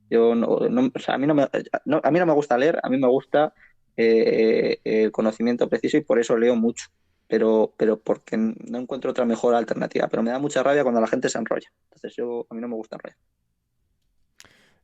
yo o sea, a mí no me gusta leer, a mí me gusta el conocimiento preciso y por eso leo mucho, pero porque no encuentro otra mejor alternativa. Pero me da mucha rabia cuando la gente se enrolla. Entonces a mí no me gusta enrollar.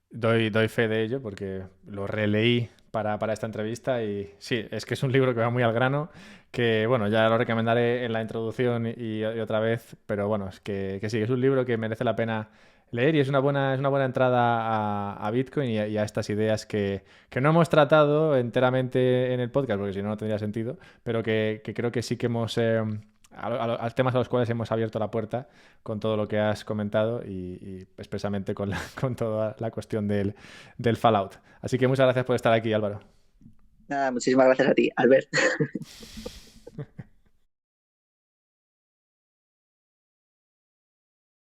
Doy fe de ello porque lo releí para esta entrevista y sí, es que es un libro que va muy al grano, que bueno, ya lo recomendaré en la introducción y otra vez, pero bueno, es que sí, es un libro que merece la pena leer y es una buena entrada a Bitcoin y a estas ideas que no hemos tratado enteramente en el podcast, porque si no, no tendría sentido, pero que creo que sí que hemos... a temas a los cuales hemos abierto la puerta con todo lo que has comentado y expresamente con toda la cuestión del Fallout. Así que muchas gracias por estar aquí, Álvaro. Nada, muchísimas gracias a ti, Albert.